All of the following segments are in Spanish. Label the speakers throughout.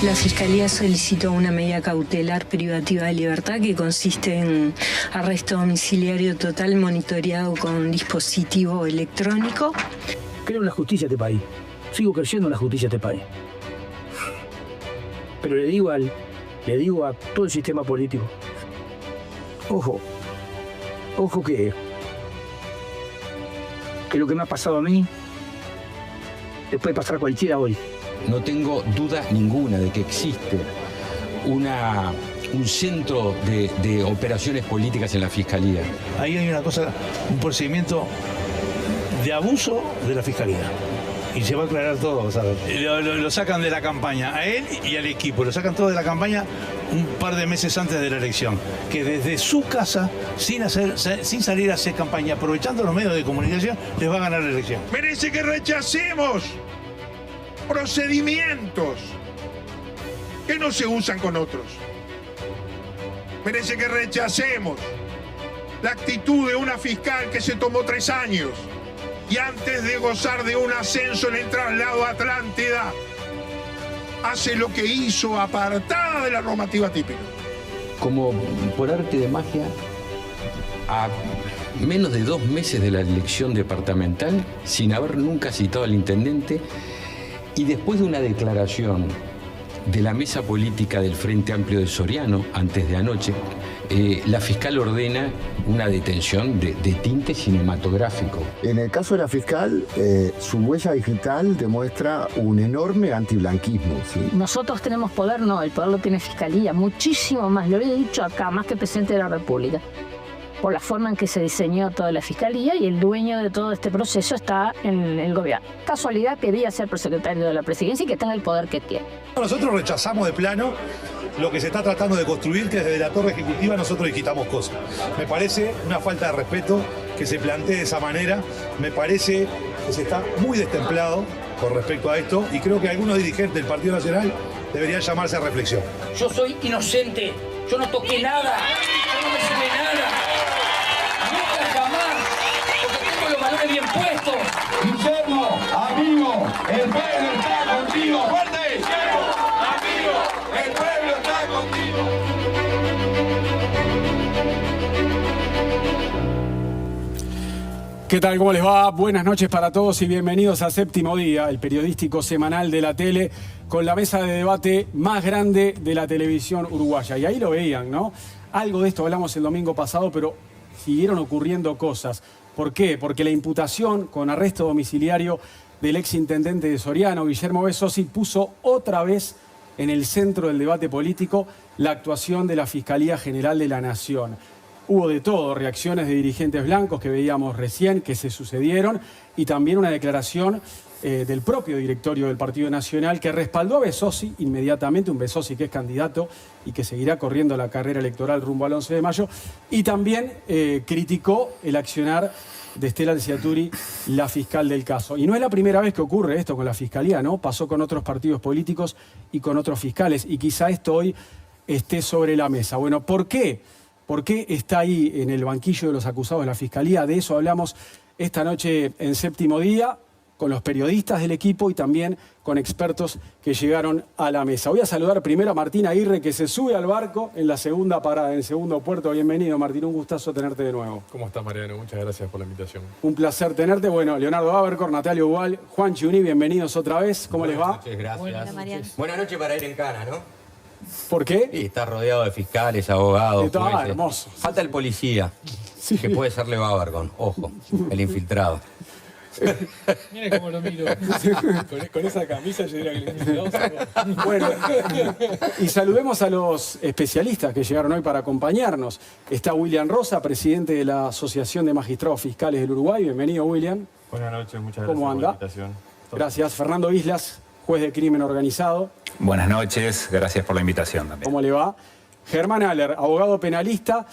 Speaker 1: La Fiscalía solicitó una medida cautelar privativa de libertad que consiste en arresto domiciliario total monitoreado con dispositivo electrónico.
Speaker 2: Creo en la justicia de este país. Sigo creyendo en la justicia de este país. Pero le digo a todo el sistema político, ojo que lo que me ha pasado a mí le puede pasar a cualquiera hoy.
Speaker 3: No tengo duda ninguna de que existe un centro de operaciones políticas en la Fiscalía.
Speaker 4: Ahí hay un procedimiento de abuso de la Fiscalía. Y se va a aclarar todo, ¿sabes? Lo sacan de la campaña, a él y al equipo. Lo sacan todo de la campaña un par de meses antes de la elección. Que desde su casa, sin salir a hacer campaña, aprovechando los medios de comunicación, les va a ganar la elección.
Speaker 5: Merece que rechacemos procedimientos que no se usan con otros. Merece que rechacemos la actitud de una fiscal que se tomó 3 años y antes de gozar de un ascenso en el traslado a Atlántida, hace lo que hizo apartada de la normativa típica.
Speaker 3: Como por arte de magia, a menos de 2 meses de la elección departamental, sin haber nunca citado al intendente, y después de una declaración de la mesa política del Frente Amplio de Soriano, antes de anoche, la fiscal ordena una detención de tinte cinematográfico.
Speaker 6: En el caso de la fiscal, su huella digital demuestra un enorme antiblanquismo, ¿sí?
Speaker 7: Nosotros tenemos poder, no, el poder lo tiene Fiscalía, muchísimo más, lo he dicho acá, más que presidente de la República, por la forma en que se diseñó toda la Fiscalía, y el dueño de todo este proceso está en el gobierno. Casualidad que debía ser prosecretario de la Presidencia y que tenga el poder que tiene.
Speaker 4: Nosotros rechazamos de plano lo que se está tratando de construir, que desde la torre ejecutiva nosotros digitamos cosas. Me parece una falta de respeto que se plantee de esa manera, me parece que se está muy destemplado con respecto a esto, y creo que algunos dirigentes del Partido Nacional deberían llamarse a reflexión.
Speaker 2: Yo soy inocente, yo no toqué nada, yo no me sumé nada. Nunca jamás, porque tengo los valores bien puestos.
Speaker 8: Guillermo, amigo, el pueblo está contigo. ¡Fuerte! Guillermo, amigo, el pueblo está contigo.
Speaker 9: ¿Qué tal? ¿Cómo les va? Buenas noches para todos y bienvenidos a Séptimo Día, el periodístico semanal de la tele, con la mesa de debate más grande de la televisión uruguaya. Y ahí lo veían, ¿no? Algo de esto hablamos el domingo pasado, pero siguieron ocurriendo cosas. ¿Por qué? Porque la imputación con arresto domiciliario del exintendente de Soriano, Guillermo Besossi, puso otra vez en el centro del debate político la actuación de la Fiscalía General de la Nación. Hubo de todo, reacciones de dirigentes blancos que veíamos recién, que se sucedieron, y también una declaración del propio directorio del Partido Nacional que respaldó a Besossi inmediatamente, un Besossi que es candidato y que seguirá corriendo la carrera electoral rumbo al 11 de mayo, y también criticó el accionar de Estela Alciaturi, la fiscal del caso. Y no es la primera vez que ocurre esto con la Fiscalía, ¿no? Pasó con otros partidos políticos y con otros fiscales, y quizá esto hoy esté sobre la mesa. Bueno, ¿por qué? ¿Por qué está ahí en el banquillo de los acusados de la Fiscalía? De eso hablamos esta noche en Séptimo Día, con los periodistas del equipo y también con expertos que llegaron a la mesa. Voy a saludar primero a Martín Aguirre, que se sube al barco en la segunda parada, en el segundo puerto. Bienvenido, Martín, un gustazo tenerte de nuevo.
Speaker 10: ¿Cómo estás, Mariano? Muchas gracias por la invitación.
Speaker 9: Un placer tenerte. Bueno, Leonardo Abercor, Natalia Ubal, Juan Chiuní, bienvenidos otra vez. ¿Cómo les va?
Speaker 10: Noches, gracias.
Speaker 11: Buenas noches.
Speaker 12: Buenas noches para ir en cana, ¿no?
Speaker 9: ¿Por qué?
Speaker 12: Y está rodeado de fiscales, abogados.
Speaker 9: Hermoso.
Speaker 12: Falta el policía,
Speaker 9: sí,
Speaker 12: que puede ser Leo Abercon, ojo, el infiltrado.
Speaker 10: Mira cómo lo miro. Con esa camisa yo diría que le infiltrado.
Speaker 9: Bueno, y saludemos a los especialistas que llegaron hoy para acompañarnos. Está William Rosa, presidente de la Asociación de Magistrados Fiscales del Uruguay. Bienvenido, William.
Speaker 10: Buenas noches, muchas gracias
Speaker 9: ¿Cómo anda?
Speaker 10: por la invitación.
Speaker 9: Gracias. Fernando Islas, juez de crimen organizado.
Speaker 13: Buenas noches, gracias por la invitación también.
Speaker 9: ¿Cómo le va? Germán Aller, abogado penalista,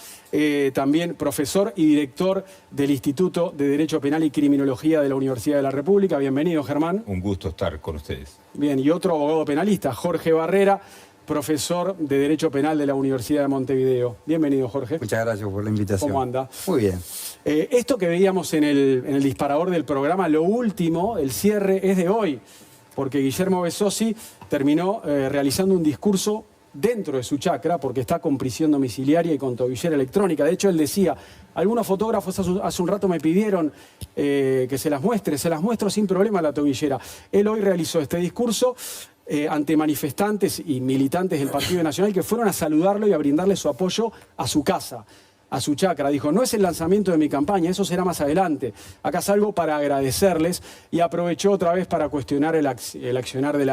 Speaker 9: también profesor y director del Instituto de Derecho Penal y Criminología de la Universidad de la República. Bienvenido, Germán.
Speaker 14: Un gusto estar con ustedes.
Speaker 9: Bien, y otro abogado penalista, Jorge Barrera, profesor de Derecho Penal de la Universidad de Montevideo. Bienvenido, Jorge.
Speaker 15: Muchas gracias por la invitación.
Speaker 9: ¿Cómo anda?
Speaker 15: Muy bien.
Speaker 9: Esto que veíamos en el disparador del programa, lo último, el cierre, es de hoy. porque Guillermo Besosi terminó realizando un discurso dentro de su chacra, porque está con prisión domiciliaria y con tobillera electrónica. De hecho, él decía, algunos fotógrafos hace un rato me pidieron que se las muestro sin problema la tobillera. Él hoy realizó este discurso ante manifestantes y militantes del Partido Nacional que fueron a saludarlo y a brindarle su apoyo a su casa, a su chacra. Dijo, no es el lanzamiento de mi campaña, eso será más adelante. Acá salgo para agradecerles, y aprovechó otra vez para cuestionar el accionar de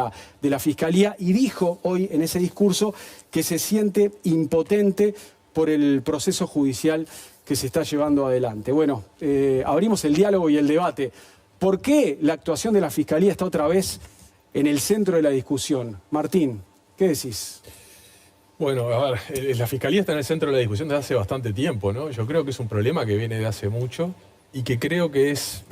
Speaker 9: la Fiscalía, y dijo hoy en ese discurso que se siente impotente por el proceso judicial que se está llevando adelante. Bueno, abrimos el diálogo y el debate. ¿Por qué la actuación de la Fiscalía está otra vez en el centro de la discusión? Martín, ¿qué decís?
Speaker 10: Bueno, a ver, la Fiscalía está en el centro de la discusión desde hace bastante tiempo, ¿no? Yo creo que es un problema que viene de hace mucho y que creo que es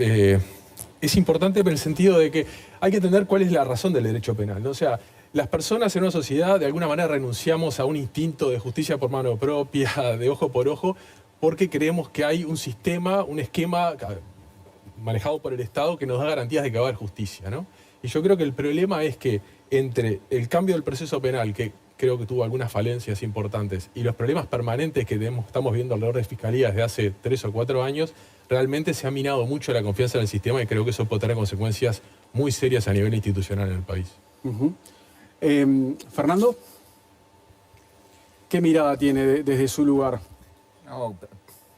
Speaker 10: importante en el sentido de que hay que entender cuál es la razón del derecho penal, ¿no? O sea, las personas en una sociedad de alguna manera renunciamos a un instinto de justicia por mano propia, de ojo por ojo, porque creemos que hay un sistema, un esquema manejado por el Estado que nos da garantías de que va a haber justicia, ¿no? Y yo creo que el problema es que entre el cambio del proceso penal, que creo que tuvo algunas falencias importantes, y los problemas permanentes que estamos viendo alrededor de Fiscalía desde hace 3 o 4 años, realmente se ha minado mucho la confianza en el sistema, y creo que eso puede tener consecuencias muy serias a nivel institucional en el país.
Speaker 9: Fernando, ¿qué mirada tiene desde su lugar?
Speaker 13: No,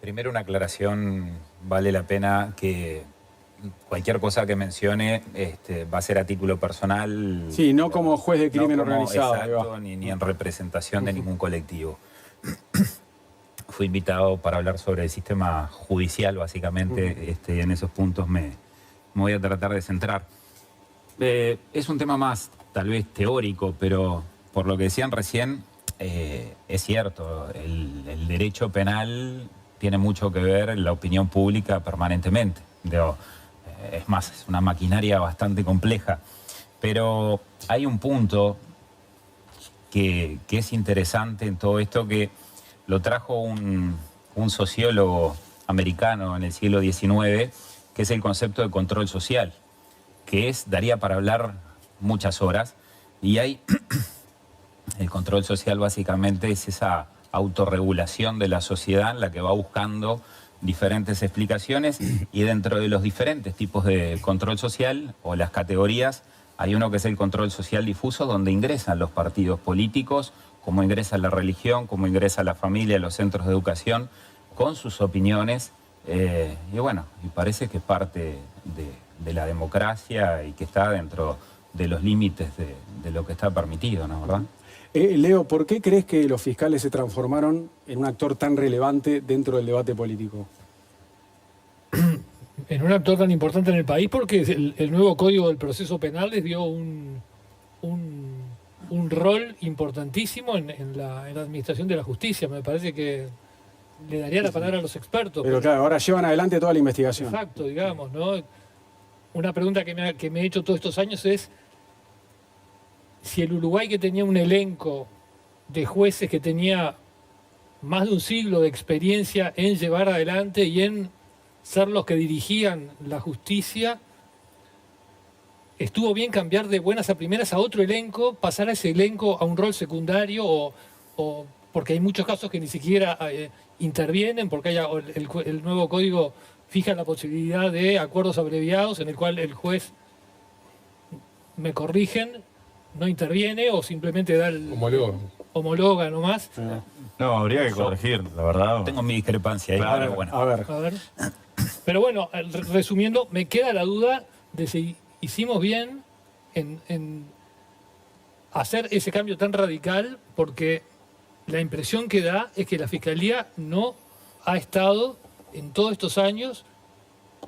Speaker 13: primero una aclaración, vale la pena que cualquier cosa que mencione va a ser a título personal.
Speaker 9: Sí, no como juez de crimen
Speaker 13: no como,
Speaker 9: organizado.
Speaker 13: Exacto, ni en representación de ningún colectivo. Fui invitado para hablar sobre el sistema judicial, básicamente, en esos puntos me voy a tratar de centrar. Es un tema más, tal vez, teórico, pero por lo que decían recién, es cierto, el derecho penal tiene mucho que ver en la opinión pública permanentemente. Es más, es una maquinaria bastante compleja. Pero hay un punto que es interesante en todo esto, que lo trajo un sociólogo americano en el siglo XIX, que es el concepto de control social, que daría para hablar muchas horas. Y hay el control social básicamente es esa autorregulación de la sociedad en la que va buscando diferentes explicaciones, y dentro de los diferentes tipos de control social o las categorías hay uno que es el control social difuso, donde ingresan los partidos políticos, como ingresa la religión, como ingresa la familia, los centros de educación, con sus opiniones, y bueno, y parece que es parte de la democracia y que está dentro de los límites de lo que está permitido, ¿no? ¿Verdad?
Speaker 9: Leo, ¿por qué crees que los fiscales se transformaron en un actor tan relevante dentro del debate político?
Speaker 10: En un actor tan importante en el país porque el nuevo Código del Proceso Penal les dio un rol importantísimo en la administración de la justicia. Me parece que le daría la palabra a los expertos.
Speaker 9: Pero claro, ahora llevan adelante toda la investigación.
Speaker 10: Exacto, digamos, ¿no? Una pregunta que me he hecho todos estos años es si el Uruguay, que tenía un elenco de jueces que tenía más de un siglo de experiencia en llevar adelante y en ser los que dirigían la justicia, estuvo bien cambiar de buenas a primeras a otro elenco, pasar a ese elenco a un rol secundario, o porque hay muchos casos que ni siquiera intervienen, porque el nuevo código fija la posibilidad de acuerdos abreviados en el cual el juez, me corrigen, no interviene o simplemente da el... Homologa nomás.
Speaker 11: No, habría que corregir, la verdad.
Speaker 13: Tengo mi discrepancia ahí,
Speaker 11: claro,
Speaker 13: pero bueno.
Speaker 9: A ver.
Speaker 10: Pero bueno, resumiendo, me queda la duda de si hicimos bien en hacer ese cambio tan radical, porque la impresión que da es que la Fiscalía no ha estado en todos estos años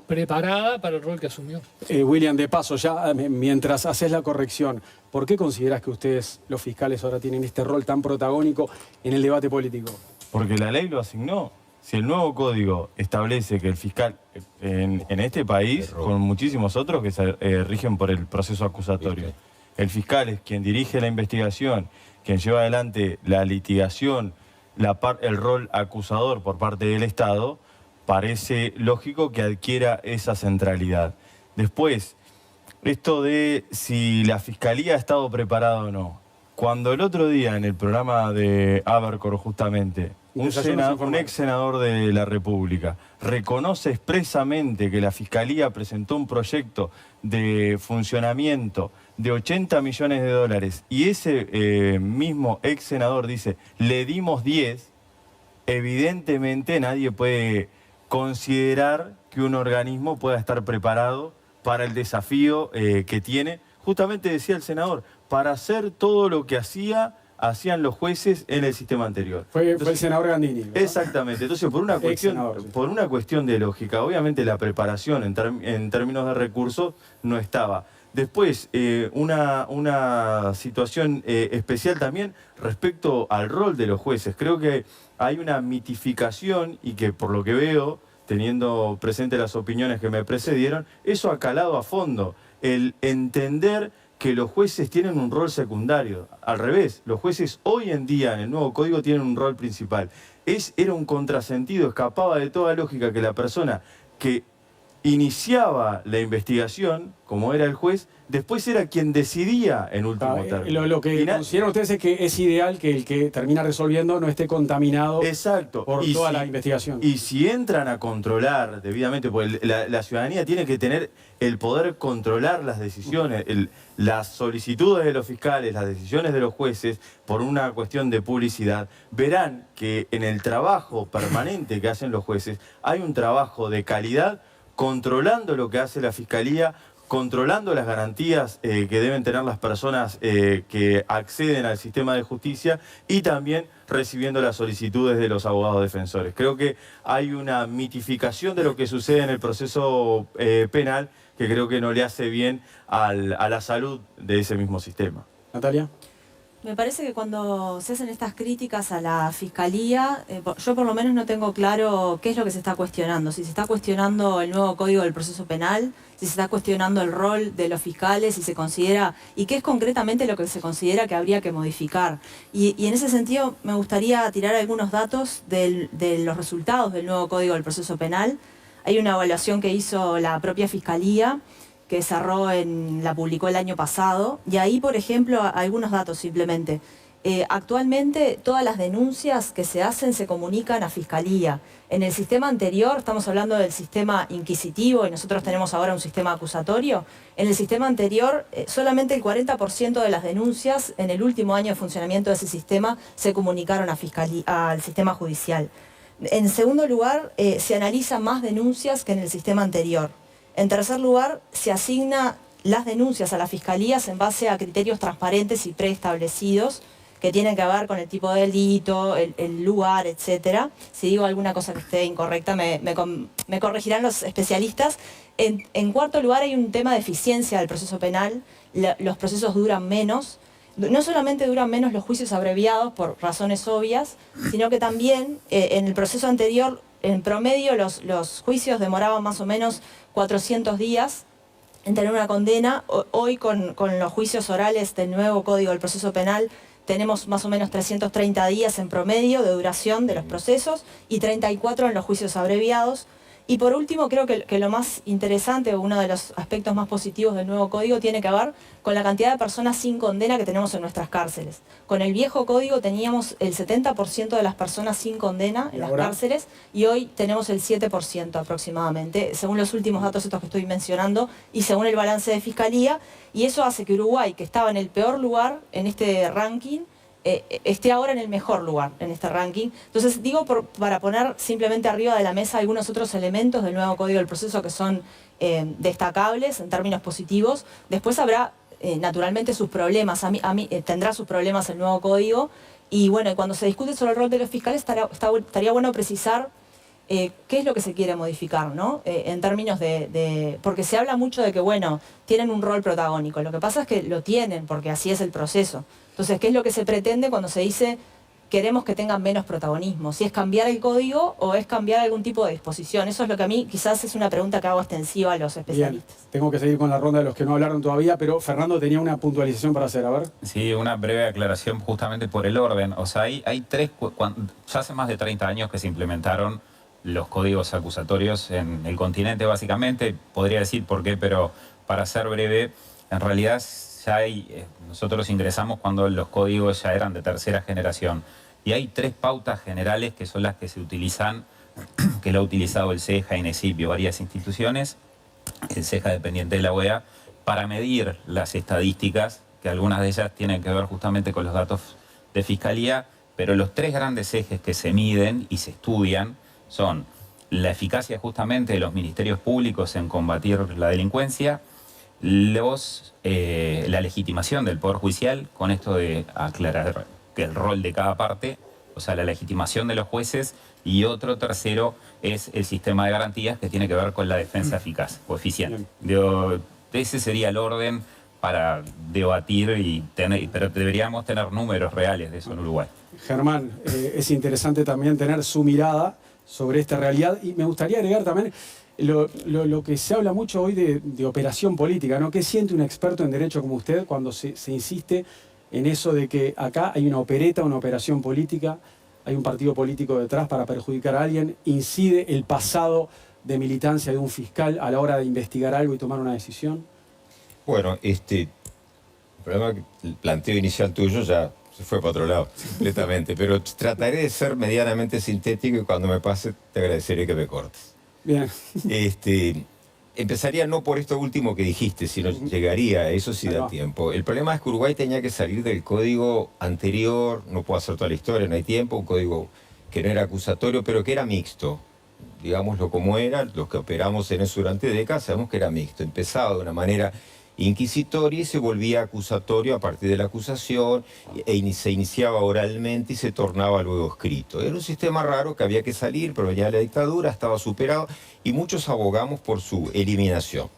Speaker 10: preparada para el rol que asumió.
Speaker 9: William, de paso, ya mientras haces la corrección, ¿por qué consideras que ustedes, los fiscales, ahora tienen este rol tan protagónico en el debate político?
Speaker 11: Porque la ley lo asignó. Si el nuevo código establece que el fiscal en este país, con muchísimos otros que se rigen por el proceso acusatorio, el fiscal es quien dirige la investigación, quien lleva adelante la litigación, el rol acusador por parte del Estado, parece lógico que adquiera esa centralidad. Después, Esto de si la Fiscalía ha estado preparada o no. Cuando el otro día en el programa de Abercor justamente, un ex senador de la República reconoce expresamente que la Fiscalía presentó un proyecto de funcionamiento de 80 millones de dólares y ese mismo ex senador dice, le dimos 10, evidentemente nadie puede considerar que un organismo pueda estar preparado para el desafío que tiene. Justamente decía el senador, para hacer todo lo que hacían los jueces en el sistema anterior.
Speaker 9: Fue el senador Gandini, ¿verdad?
Speaker 11: Exactamente. Entonces, por una cuestión de lógica, obviamente la preparación en términos de recursos no estaba. Después, una situación especial también respecto al rol de los jueces. Creo que hay una mitificación y que por lo que veo, teniendo presente las opiniones que me precedieron, eso ha calado a fondo. El entender que los jueces tienen un rol secundario. Al revés, los jueces hoy en día en el nuevo código tienen un rol principal. Era un contrasentido, escapaba de toda lógica que la persona que iniciaba la investigación, como era el juez, después era quien decidía en último término.
Speaker 9: Lo que consideran ustedes es que es ideal que el que termina resolviendo no esté contaminado por toda la investigación.
Speaker 11: Y si entran a controlar debidamente, porque la ciudadanía tiene que tener el poder controlar las decisiones, las solicitudes de los fiscales, las decisiones de los jueces, por una cuestión de publicidad, verán que en el trabajo permanente que hacen los jueces hay un trabajo de calidad, controlando lo que hace la Fiscalía, controlando las garantías que deben tener las personas que acceden al sistema de justicia y también recibiendo las solicitudes de los abogados defensores. Creo que hay una mitificación de lo que sucede en el proceso penal que creo que no le hace bien a la salud de ese mismo sistema.
Speaker 9: Natalia.
Speaker 14: Me parece que cuando se hacen estas críticas a la Fiscalía, yo por lo menos no tengo claro qué es lo que se está cuestionando. Si se está cuestionando el nuevo Código del Proceso Penal, si se está cuestionando el rol de los fiscales, si se considera, y qué es concretamente lo que se considera que habría que modificar. Y en ese sentido me gustaría tirar algunos datos de los resultados del nuevo Código del Proceso Penal. Hay una evaluación que hizo la propia Fiscalía, que la publicó el año pasado, y ahí, por ejemplo, algunos datos simplemente. Actualmente todas las denuncias que se hacen se comunican a Fiscalía. En el sistema anterior, estamos hablando del sistema inquisitivo y nosotros tenemos ahora un sistema acusatorio, en el sistema anterior solamente el 40% de las denuncias en el último año de funcionamiento de ese sistema se comunicaron a al sistema judicial. En segundo lugar, se analizan más denuncias que en el sistema anterior. En tercer lugar, se asigna las denuncias a las fiscalías en base a criterios transparentes y preestablecidos que tienen que ver con el tipo de delito, el lugar, etc. Si digo alguna cosa que esté incorrecta, me corregirán los especialistas. En cuarto lugar, hay un tema de eficiencia del proceso penal. Los procesos duran menos. No solamente duran menos los juicios abreviados por razones obvias, sino que también en el proceso anterior, en promedio, los juicios demoraban más o menos 400 días en tener una condena. Hoy con los juicios orales del nuevo Código del Proceso Penal tenemos más o menos 330 días en promedio de duración de los procesos y 34 en los juicios abreviados. Y por último, creo que lo más interesante, o uno de los aspectos más positivos del nuevo código, tiene que ver con la cantidad de personas sin condena que tenemos en nuestras cárceles. Con el viejo código teníamos el 70% de las personas sin condena en las cárceles y hoy tenemos el 7% aproximadamente, según los últimos datos estos que estoy mencionando y según el balance de Fiscalía. Y eso hace que Uruguay, que estaba en el peor lugar en este ranking, esté ahora en el mejor lugar en este ranking. Entonces digo para poner simplemente arriba de la mesa algunos otros elementos del nuevo Código del Proceso que son destacables en términos positivos. Después habrá naturalmente sus problemas, tendrá sus problemas el nuevo Código y bueno, cuando se discute sobre el rol de los fiscales estaría bueno precisar qué es lo que se quiere modificar, ¿no? En términos porque se habla mucho de que, bueno, tienen un rol protagónico. Lo que pasa es que lo tienen, porque así es el proceso. Entonces, ¿qué es lo que se pretende cuando se dice queremos que tengan menos protagonismo? ¿Si es cambiar el código o es cambiar algún tipo de disposición? Eso es lo que a mí quizás es una pregunta que hago extensiva a los especialistas.
Speaker 9: Bien. Tengo que seguir con la ronda de los que no hablaron todavía, pero Fernando tenía una puntualización para hacer, a ver.
Speaker 13: Sí, una breve aclaración justamente por el orden. O sea, hay ya hace más de 30 años que se implementaron los códigos acusatorios en el continente, básicamente. Podría decir por qué, pero para ser breve, en realidad ya hay, nosotros ingresamos cuando los códigos ya eran de tercera generación. Y hay 3 pautas generales que son las que se utilizan, que lo ha utilizado el CEJA, INESIP y varias instituciones, el CEJA dependiente de la OEA, para medir las estadísticas, que algunas de ellas tienen que ver justamente con los datos de fiscalía, pero los 3 grandes ejes que se miden y se estudian son la eficacia justamente de los ministerios públicos en combatir la delincuencia, la legitimación del Poder Judicial, con esto de aclarar que el rol de cada parte, o sea, la legitimación de los jueces, y otro tercero es el sistema de garantías que tiene que ver con la defensa eficaz o eficiente. Ese sería el orden para debatir, pero deberíamos tener números reales de eso en Uruguay.
Speaker 9: Germán, es interesante también tener su mirada sobre esta realidad y me gustaría agregar también lo que se habla mucho hoy de operación política, ¿no? ¿Qué siente un experto en derecho como usted cuando se insiste en eso de que acá hay una opereta, una operación política, hay un partido político detrás para perjudicar a alguien, incide el pasado de militancia de un fiscal a la hora de investigar algo y tomar una decisión?
Speaker 15: Bueno, el problema que el planteo inicial tuyo ya se fue para otro lado, completamente, pero trataré de ser medianamente sintético y cuando me pase te agradeceré que me cortes.
Speaker 9: Bien.
Speaker 15: Empezaría no por esto último que dijiste, sino llegaría a eso si da tiempo. El problema es que Uruguay tenía que salir del código anterior, no puedo hacer toda la historia, no hay tiempo, un código que no era acusatorio, pero que era mixto. Digámoslo como era, los que operamos en eso durante décadas sabemos que era mixto. Empezaba de una manera inquisitoria y se volvía acusatorio a partir de la acusación, se iniciaba oralmente y se tornaba luego escrito. Era un sistema raro que había que salir, pero venía la dictadura, estaba superado y muchos abogamos por su eliminación.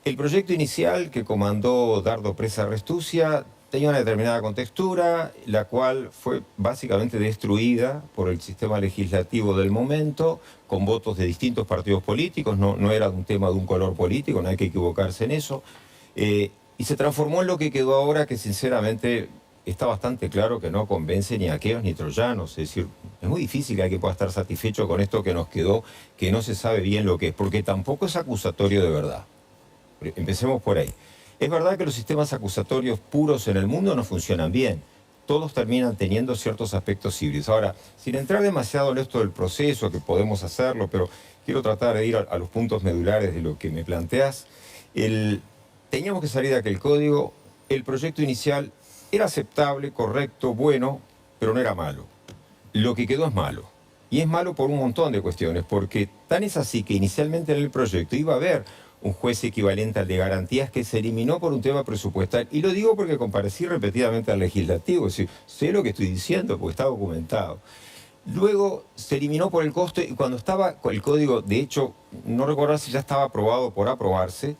Speaker 15: El proyecto inicial que comandó Dardo Presa Restucia tenía una determinada contextura, la cual fue básicamente destruida por el sistema legislativo del momento, con votos de distintos partidos políticos, no era un tema de un color político, no hay que equivocarse en eso. Y se transformó en lo que quedó ahora, que sinceramente está bastante claro que no convence ni a aqueos ni troyanos. Es decir, es muy difícil que alguien pueda estar satisfecho con esto que nos quedó, que no se sabe bien lo que es, porque tampoco es acusatorio de verdad. Empecemos por ahí. Es verdad que los sistemas acusatorios puros en el mundo no funcionan bien. Todos terminan teniendo ciertos aspectos híbridos. Ahora, sin entrar demasiado en esto del proceso, que podemos hacerlo, pero quiero tratar de ir a los puntos medulares de lo que me planteas. Teníamos que salir de aquel código. El proyecto inicial era aceptable, correcto, bueno, pero no era malo. Lo que quedó es malo. Y es malo por un montón de cuestiones, porque tan es así que inicialmente en el proyecto iba a haber un juez equivalente al de garantías que se eliminó por un tema presupuestal. Y lo digo porque comparecí repetidamente al legislativo, es decir, sé lo que estoy diciendo porque está documentado. Luego se eliminó por el costo y cuando estaba el código, de hecho, no recuerdo si ya estaba aprobado por aprobarse,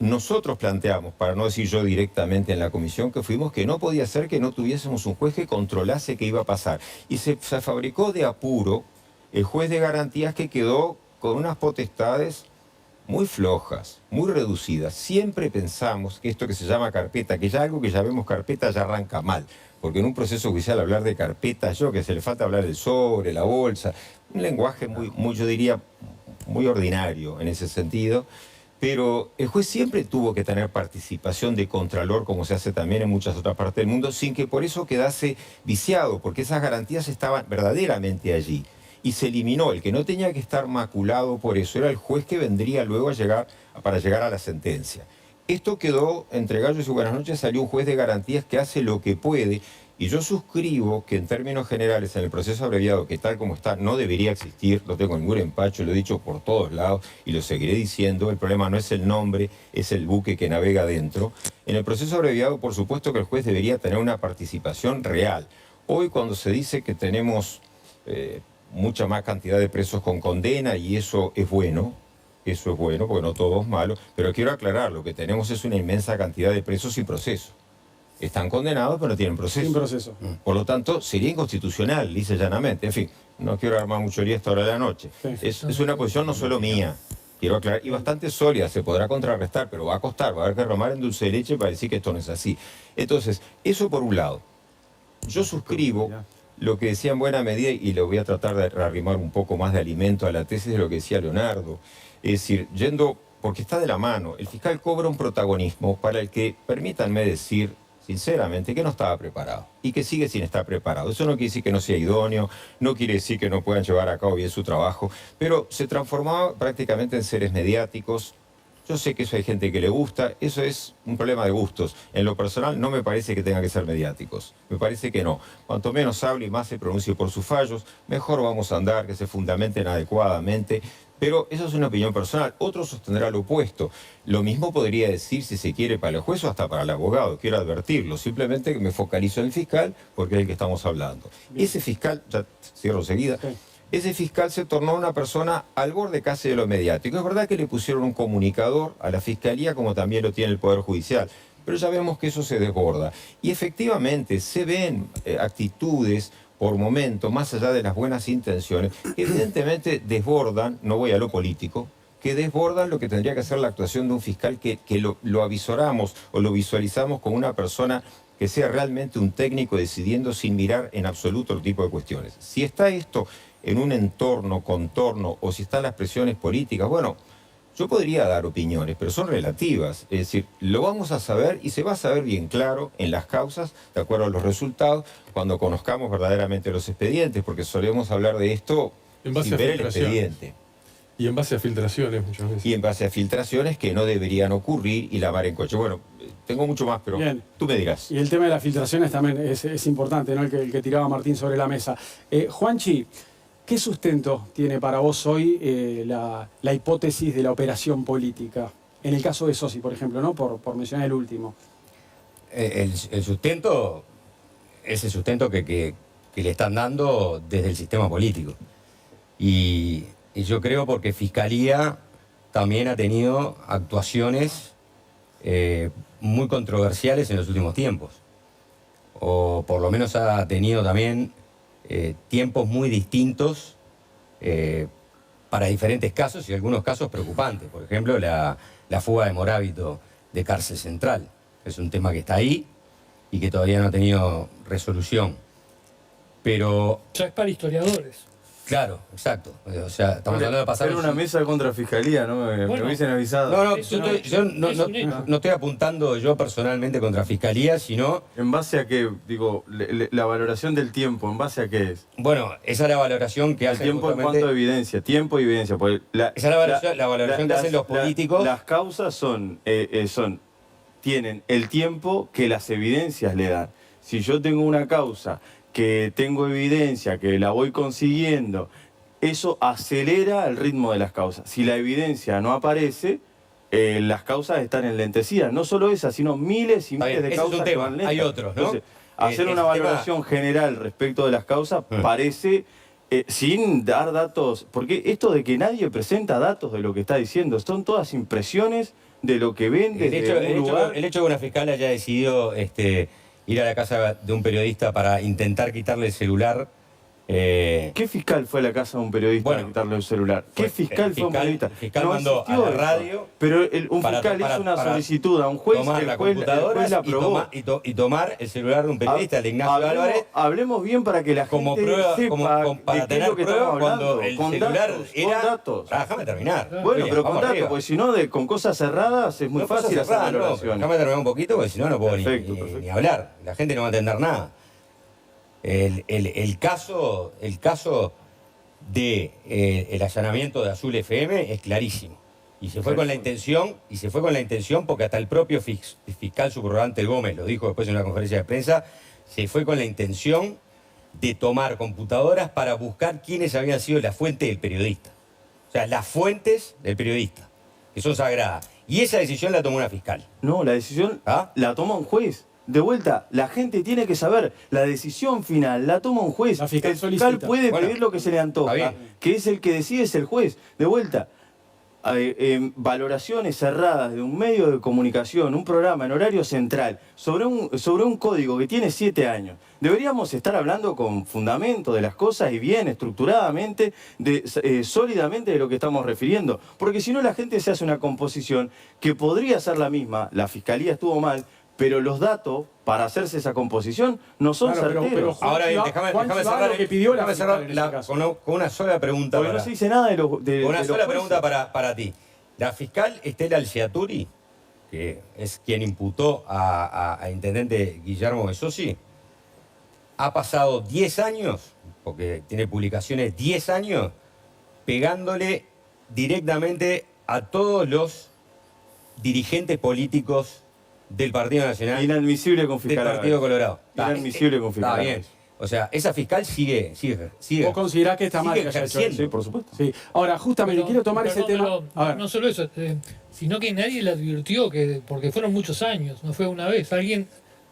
Speaker 15: nosotros planteamos, para no decir yo directamente en la comisión que fuimos, que no podía ser que no tuviésemos un juez que controlase qué iba a pasar. Y se fabricó de apuro el juez de garantías que quedó con unas potestades muy flojas, muy reducidas. Siempre pensamos que esto que se llama carpeta, que ya algo que llamemos carpeta ya arranca mal, porque en un proceso judicial hablar de carpeta, que se le falta hablar del sobre, la bolsa, un lenguaje muy yo diría, muy ordinario en ese sentido. Pero el juez siempre tuvo que tener participación de contralor, como se hace también en muchas otras partes del mundo, sin que por eso quedase viciado, porque esas garantías estaban verdaderamente allí. Y se eliminó. El que no tenía que estar maculado por eso era el juez que vendría luego para llegar a la sentencia. Esto quedó, entre gallos y buenas noches, salió un juez de garantías que hace lo que puede. Y yo suscribo que en términos generales en el proceso abreviado, que tal como está, no debería existir, no tengo ningún empacho, lo he dicho por todos lados y lo seguiré diciendo, el problema no es el nombre, es el buque que navega dentro. En el proceso abreviado, por supuesto que el juez debería tener una participación real. Hoy cuando se dice que tenemos mucha más cantidad de presos con condena y eso es bueno, porque no todo es malo, pero quiero aclarar, lo que tenemos es una inmensa cantidad de presos sin proceso. Están condenados, pero no tienen proceso.
Speaker 9: Sin proceso.
Speaker 15: Por lo tanto, sería inconstitucional, lisa y llanamente. En fin, no quiero armar mucho lío a esta hora de la noche. Sí. Es una posición no solo mía, quiero aclarar, y bastante sólida, se podrá contrarrestar, pero va a costar, va a haber que remar en dulce de leche para decir que esto no es así. Entonces, eso por un lado. Yo suscribo lo que decía en buena medida, y lo voy a tratar de arrimar un poco más de alimento a la tesis de lo que decía Leonardo. Es decir, yendo porque está de la mano. El fiscal cobra un protagonismo para el que, permítanme decir sinceramente, que no estaba preparado y que sigue sin estar preparado. Eso no quiere decir que no sea idóneo, no quiere decir que no puedan llevar a cabo bien su trabajo, pero se transformaba prácticamente en seres mediáticos. Yo sé que eso hay gente que le gusta, eso es un problema de gustos. En lo personal no me parece que tengan que ser mediáticos, me parece que no. Cuanto menos hable y más se pronuncie por sus fallos, mejor vamos a andar, que se fundamenten adecuadamente. Pero eso es una opinión personal. Otro sostendrá lo opuesto. Lo mismo podría decir, si se quiere, para el juez o hasta para el abogado. Quiero advertirlo. Simplemente que me focalizo en el fiscal porque es el que estamos hablando. Bien. Ese fiscal, ya cierro enseguida, ese fiscal se tornó una persona al borde casi de lo mediático. Es verdad que le pusieron un comunicador a la fiscalía, como también lo tiene el Poder Judicial. Pero ya vemos que eso se desborda. Y efectivamente se ven actitudes por momento, más allá de las buenas intenciones, que evidentemente desbordan, no voy a lo político, que desbordan lo que tendría que ser la actuación de un fiscal que lo avisoramos o lo visualizamos como una persona que sea realmente un técnico decidiendo sin mirar en absoluto el tipo de cuestiones. Si está esto en un entorno, contorno, o si están las presiones políticas, bueno, yo podría dar opiniones, pero son relativas. Es decir, lo vamos a saber y se va a saber bien claro en las causas, de acuerdo a los resultados, cuando conozcamos verdaderamente los expedientes, porque solemos hablar de esto
Speaker 10: en base
Speaker 15: sin ver el expediente.
Speaker 10: Y en base a filtraciones muchas veces.
Speaker 15: Y en base a filtraciones que no deberían ocurrir y la mar en coche. Bueno, tengo mucho más, pero bien, tú me dirás.
Speaker 9: Y el tema de las filtraciones también es importante, ¿no? El que tiraba Martín sobre la mesa. Juanchi, ¿qué sustento tiene para vos hoy la hipótesis de la operación política? En el caso de Sossi, por ejemplo, ¿no? Por mencionar el último.
Speaker 12: El sustento es el sustento que le están dando desde el sistema político. Y yo creo porque Fiscalía también ha tenido actuaciones muy controversiales en los últimos tiempos. O por lo menos ha tenido también tiempos muy distintos para diferentes casos y algunos casos preocupantes. Por ejemplo, la fuga de Morábito de Cárcel Central. Es un tema que está ahí y que todavía no ha tenido resolución. Pero...
Speaker 16: Ya es para historiadores.
Speaker 12: Claro, exacto. O sea, estamos hablando de pasar...
Speaker 11: Era una mesa contra Fiscalía, ¿no? Me hubiesen avisado.
Speaker 12: No, yo no estoy apuntando yo personalmente contra Fiscalía, sino...
Speaker 11: ¿En base a qué? Digo, la valoración del tiempo, ¿en base a qué es?
Speaker 12: Bueno, esa es la valoración que hace
Speaker 11: tiempo justamente... en cuanto a evidencia, tiempo y evidencia.
Speaker 12: Esa es la valoración que hacen los políticos.
Speaker 11: Las causas tienen el tiempo que las evidencias le dan. Si yo tengo una causa que tengo evidencia, que la voy consiguiendo, eso acelera el ritmo de las causas. Si la evidencia no aparece, las causas están enlentecidas. No solo esas, sino miles y miles de causas que van lentas.
Speaker 12: Hay otros, ¿no?
Speaker 11: Entonces, hacer una valoración general respecto de las causas parece... sin dar datos, porque esto de que nadie presenta datos de lo que está diciendo, son todas impresiones de lo que ven desde un lugar.
Speaker 12: El hecho de que una fiscal haya decidido ir a la casa de un periodista para intentar quitarle el celular.
Speaker 11: ¿Qué fiscal fue a la casa de un periodista para quitarle el celular? ¿Qué fiscal fue un periodista?
Speaker 12: El fiscal mandó a la radio.
Speaker 11: Pero un fiscal hizo una solicitud a un juez,
Speaker 12: tomar la computadora y tomar el celular de un periodista, de Ignacio Álvarez.
Speaker 11: Hablemos bien para que la
Speaker 12: como
Speaker 11: gente
Speaker 12: prueba,
Speaker 11: sepa
Speaker 12: para
Speaker 11: de qué es
Speaker 12: tener
Speaker 11: lo que
Speaker 12: prueba
Speaker 11: estamos hablando.
Speaker 12: cuando el
Speaker 11: con
Speaker 12: celular
Speaker 11: datos,
Speaker 12: era...
Speaker 11: con datos.
Speaker 12: Déjame terminar.
Speaker 11: Bueno,
Speaker 12: Bien,
Speaker 11: pero con datos,
Speaker 12: arriba.
Speaker 11: porque si no, con cosas cerradas es muy fácil hacer valoraciones.
Speaker 12: Déjame terminar un poquito, porque si no, no puedo ni hablar. La gente no va a entender nada. El caso de el allanamiento de Azul FM es clarísimo. Y se fue con la intención, porque hasta el propio fiscal subrogante Gómez lo dijo después en una conferencia de prensa, se fue con la intención de tomar computadoras para buscar quiénes habían sido la fuente del periodista. O sea, las fuentes del periodista, que son sagradas. Y esa decisión la tomó una fiscal.
Speaker 11: No, la decisión la toma un juez. De vuelta, la gente tiene que saber, la decisión final la toma un juez. El fiscal puede pedir lo que se le antoja, que es el que decide, es el juez. De vuelta, valoraciones cerradas de un medio de comunicación, un programa en horario central, sobre un código que tiene 7 años. Deberíamos estar hablando con fundamento de las cosas y bien estructuradamente, sólidamente de lo que estamos refiriendo. Porque si no, la gente se hace una composición que podría ser la misma, la fiscalía estuvo mal, pero los datos para hacerse esa composición no son certeros.
Speaker 12: Ahora bien, déjame cerrar con una sola pregunta.
Speaker 11: Porque no se dice nada de
Speaker 12: una sola pregunta para ti. La fiscal Estela Alciaturi, que es quien imputó a intendente Guillermo Besosi, ha pasado 10 años, porque tiene publicaciones 10 años, pegándole directamente a todos los dirigentes políticos del Partido Nacional.
Speaker 11: Inadmisible con fiscal.
Speaker 12: Del Partido Colorado.
Speaker 11: Inadmisible con fiscal.
Speaker 12: Está bien. O sea, esa fiscal sigue.
Speaker 9: ¿Vos considerás que está mal que haya hecho eso?
Speaker 11: Sí, por supuesto.
Speaker 9: Sí. Ahora, justamente quiero tomar ese tema. A ver.
Speaker 16: No solo eso, sino que nadie le advirtió, porque fueron muchos años, no fue una vez.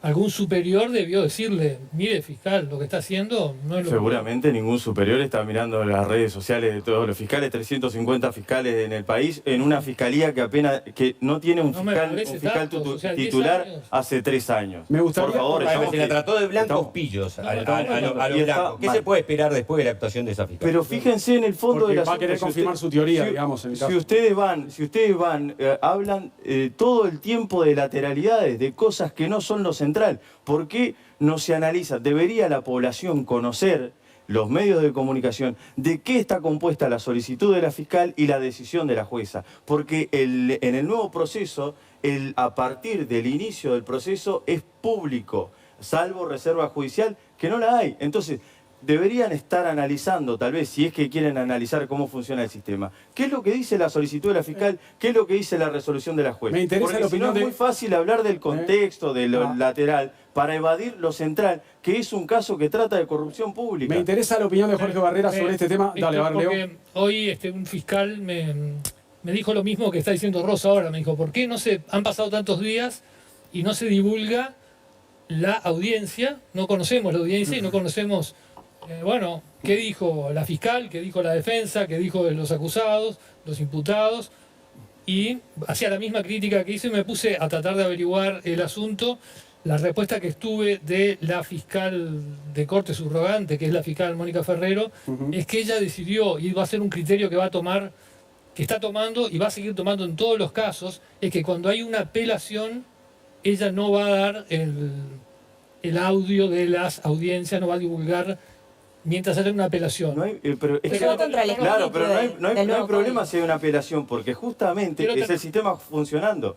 Speaker 16: Algún superior debió decirle, mire fiscal, lo que está haciendo no es lo
Speaker 11: Seguramente ningún superior está mirando las redes sociales de todos los fiscales, 350 fiscales en el país, en una fiscalía que no tiene un fiscal titular hace 3 años.
Speaker 12: Me gustaría,
Speaker 11: por favor,
Speaker 12: se la trató de blancos pillos a los blancos. ¿Qué se puede esperar después de la actuación de esa fiscal?
Speaker 11: Pero fíjense en el fondo de la
Speaker 9: va a querer confirmar su teoría, digamos, en el caso.
Speaker 11: Si ustedes van, hablan todo el tiempo de lateralidades, de cosas que no son lo central. ¿Por qué no se analiza? Debería la población conocer, los medios de comunicación, de qué está compuesta la solicitud de la fiscal y la decisión de la jueza. Porque en el nuevo proceso, a partir del inicio del proceso, es público, salvo reserva judicial, que no la hay. Entonces, deberían estar analizando, tal vez, si es que quieren analizar cómo funciona el sistema. ¿Qué es lo que dice la solicitud de la fiscal? ¿Qué es lo que dice la resolución de la jueza?
Speaker 9: Me interesa
Speaker 11: porque
Speaker 9: la
Speaker 11: si no
Speaker 9: opinión
Speaker 11: es muy fácil hablar del contexto, de lo lateral, para evadir lo central, que es un caso que trata de corrupción pública.
Speaker 9: Me interesa la opinión de Jorge Barrera sobre este tema. Dale, a ver, Leo.
Speaker 16: Porque hoy un fiscal me dijo lo mismo que está diciendo Rosa ahora. Me dijo, ¿por qué han pasado tantos días y no se divulga la audiencia? No conocemos la audiencia y no conocemos... ¿qué dijo la fiscal? ¿Qué dijo la defensa? ¿Qué dijo los acusados, los imputados? Y hacía la misma crítica que hice y me puse a tratar de averiguar el asunto. La respuesta que estuve de la fiscal de corte subrogante, que es la fiscal Mónica Ferrero, es que ella decidió, y va a ser un criterio que va a tomar, que está tomando y va a seguir tomando en todos los casos, es que cuando hay una apelación, ella no va a dar el audio de las audiencias, no va a divulgar mientras haya una apelación.
Speaker 11: No hay problema si hay una apelación, porque justamente es el sistema funcionando.